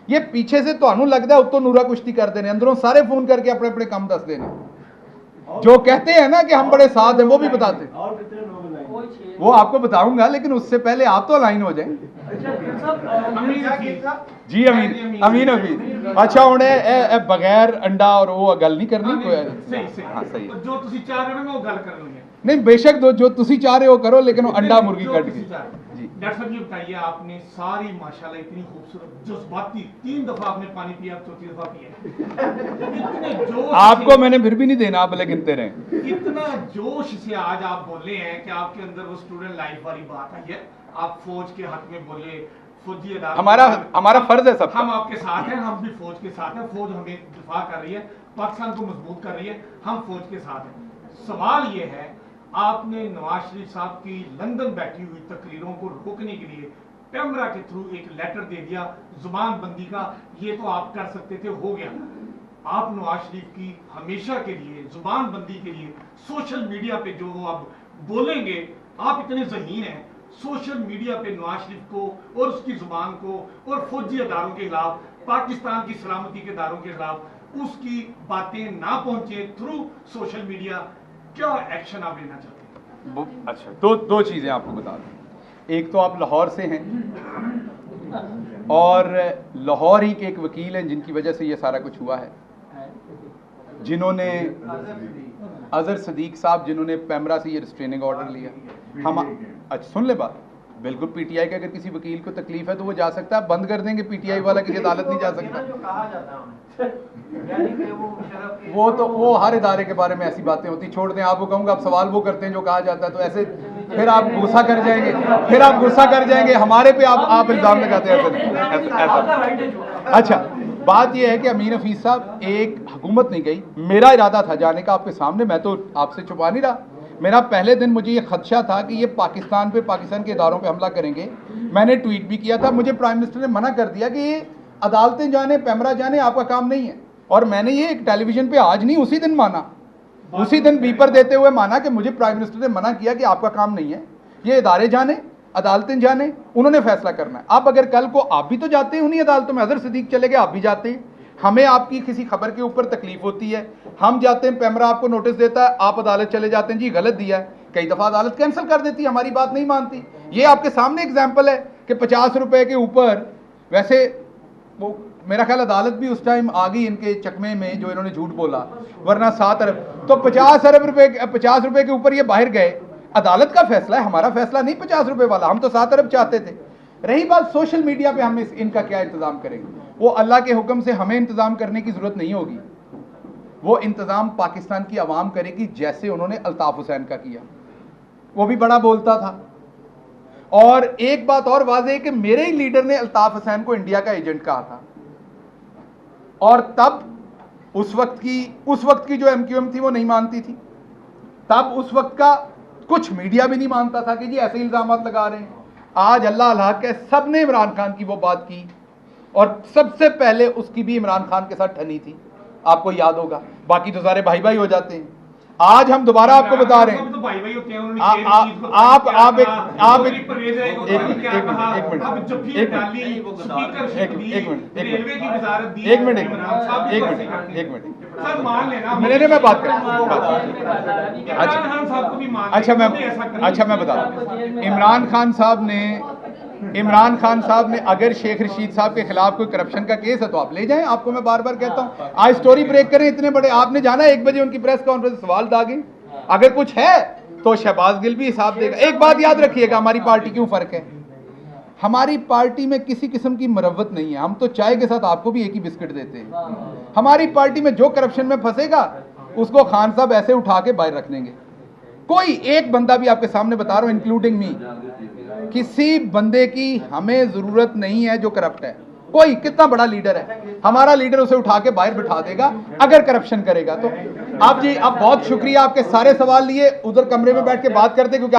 ये पीछे से तो लगता है उत्तो नूरा कुश्ती कर देने, अंदरों सारे फोन करके अपने अपने कम दस देने, जो कहते हैं ना कि हम बड़े साथ हैं, वो भी बताते हैं। और कितने लोग लाइन? वो आपको बताऊंगा, लेकिन उससे पहले आप तो लाइन हो जाए। जी अमीन हफीज। अच्छा उन्हें बगैर अंडा और वो गल नहीं करनी कोई। हाँ सही है, जो तुसी चाह रहे हो ना मैं वो गल कर लूंगा। नहीं बेशक जो तुसी चाह रहे हो करो, लेकिन वो अंडा मुर्गी कट के जी। डॉक्टर साहब ये बताइए, आपने सारी माशाल्लाह इतनी खूबसूरत जज्बाती 3 दफा आपने पानी पिया, अब 4थी दफा पिया, इतने जोश आपको मैंने फिर भी नहीं देना, आप भले गिनते रहे। इतना जोश से आज आप बोले हैं कि आपके अंदर वो स्टूडेंट लाइफ वाली बात आई है, आप फौज के हक में बोले, फौजी अदालत, हमारा फर्ज है सब। हम आपके साथ हैं, हम भी फौज के साथ हैं, फौज हमें दिफा कर रही है, पाकिस्तान को मजबूत कर रही है, हम फौज के साथ हैं। सवाल ये है, आपने नवाज शरीफ साहब की लंदन बैठी हुई तकरीरों को रोकने के लिए पैमरा के थ्रू एक लेटर दे दिया जुबान बंदी का, ये तो आप कर सकते थे, हो गया। आप नवाज शरीफ की हमेशा के लिए जुबान बंदी के लिए सोशल मीडिया पे जो अब बोलेंगे, आप इतने ज़हीन हैं, सोशल मीडिया पे नवाज शरीफ को और उसकी जुबान को और फौजी अदारों के खिलाफ, पाकिस्तान की सलामती के इदारों के खिलाफ उसकी बातें ना पहुंचे थ्रू सोशल मीडिया, क्या एक्शन आप लेना चाहते हैं? अच्छा, दो चीजें आपको बता दूं। एक तो आप लाहौर से हैं और लाहौर ही के एक वकील हैं जिनकी वजह से ये सारा कुछ हुआ है, जिन्होंने अजहर सदीक साहब, जिन्होंने पैमरा से ये रिस्ट्रेनिंग ऑर्डर लिया। हम अच्छा सुन ले बात, बिल्कुल पीटीआई के अगर किसी वकील को तकलीफ है तो वो जा सकता है, बंद कर देंगे, पीटीआई वाला किसी अदालत नहीं जा सकता। वो हर इदारे के बारे में ऐसी बातें होती, छोड़ दें। आपको कहूँगा आप सवाल वो करते हैं जो कहा जाता है, तो ऐसे फिर आप गुस्सा कर जाएंगे, हमारे पे आप इल्जाम लगाते हैं ऐसा। अच्छा बात यह है कि अमीन हफीज साहब, एक हुकूमत नहीं गई, मेरा इरादा था जाने का आपके सामने, मैं तो आपसे छुपा नहीं रहा। मेरा पहले दिन मुझे ये खदशा था कि ये पाकिस्तान के इदारों पे हमला करेंगे। मैंने ट्वीट भी किया था, मुझे प्राइम मिनिस्टर ने मना कर दिया कि ये अदालतें जाने, पैमरा जाने, आपका काम नहीं है। और मैंने ये एक टेलीविजन पे आज नहीं उसी दिन माना उसी दिन बीपर देते हुए माना कि मुझे प्राइम मिनिस्टर ने मना किया कि आपका काम नहीं है, ये इदारे जाने, अदालतें जाने, उन्होंने फैसला करना है। अब अगर कल को आप भी तो जाते हैं उन्हीं अदालतों में, अजहर सिद्दीक चले गए, आप भी जाते हैं, हमें आपकी किसी खबर के ऊपर तकलीफ होती है, हम जाते हैं, पैमरा आपको नोटिस देता है, आप अदालत चले जाते हैं, जी गलत दिया है, कई दफा अदालत कैंसिल कर देती है, हमारी बात नहीं मानती। ये आपके सामने एग्जाम्पल है कि 50 रुपए के ऊपर, वैसे वो मेरा ख्याल अदालत भी उस टाइम आ गई इनके चकमे में जो इन्होंने झूठ बोला, वरना 7 अरब, तो 50 रुपए के ऊपर ये बाहर गए। अदालत का फैसला है, हमारा फैसला नहीं 50 रुपए वाला, हम तो 7 अरब चाहते थे। रही बात सोशल मीडिया पे हम इनका क्या इंतजाम करेंगे, वो अल्लाह के हुक्म से हमें इंतजाम करने की जरूरत नहीं होगी, वो इंतजाम पाकिस्तान की आवाम करेगी, जैसे उन्होंने अल्ताफ हुसैन का किया, वो भी बड़ा बोलता था। और एक बात और वाज़ेह है कि मेरे ही लीडर ने अल्ताफ हुसैन को इंडिया का एजेंट कहा था, और तब उस वक्त की जो एमक्यूएम थी वो नहीं मानती थी, तब उस वक्त का कुछ मीडिया भी नहीं मानता था कि जी ऐसे इल्जाम लगा रहे हैं। आज अल्लाह अल्लाह के सब ने इमरान खान की वो बात की, और सबसे पहले उसकी भी इमरान खान के साथ ठनी थी, आपको याद होगा, बाकी तो सारे भाई भाई हो जाते हैं। आज हम दोबारा आपको बता रहे हैं, तो भाई भाई होते हैं, उन्होंने आप शेर चीज को आप क्या आप एक कहा, आप पूरी एक परहेज है, उन्होंने क्या कहा, अब जब भी डाली स्पीकरशिप दी, रेलवे की वजारत दी, एक मिनट सर मान लेना, मैंने मैं बात कर इमरान खान साहब को भी मान अच्छा मैं बता रहा हूं, इमरान खान साहब ने अगर शेख रशीद साहब के खिलाफ कोई करप्शन का केस है तो आप ले जाएं, आपको मैं बार बार कहता हूं, आज स्टोरी ब्रेक करें, इतने बड़े आपने जाना 1 बजे उनकी प्रेस कॉन्फ्रेंस, सवाल दागे, अगर कुछ है तो शहबाज गिल भी हिसाब देगा। एक बात याद रखिएगा, हमारी पार्टी क्यों फर्क है, हमारी पार्टी में किसी किस्म की मरवत नहीं है, हम तो चाय के साथ आपको भी एक ही बिस्किट देते हैं। हमारी पार्टी में जो करप्शन में फंसेगा उसको खान साहब ऐसे उठा के बाहर रख देंगे। कोई एक बंदा भी आपके सामने बता रहा हूं, इंक्लूडिंग मी, किसी बंदे की हमें जरूरत नहीं है जो करप्ट है। कोई कितना बड़ा लीडर है, हमारा लीडर उसे उठा के बाहर बिठा देगा अगर करप्शन करेगा तो। आप जी, आप बहुत शुक्रिया, आपके सारे सवाल लिए, उधर कमरे में बैठ के बात करते क्योंकि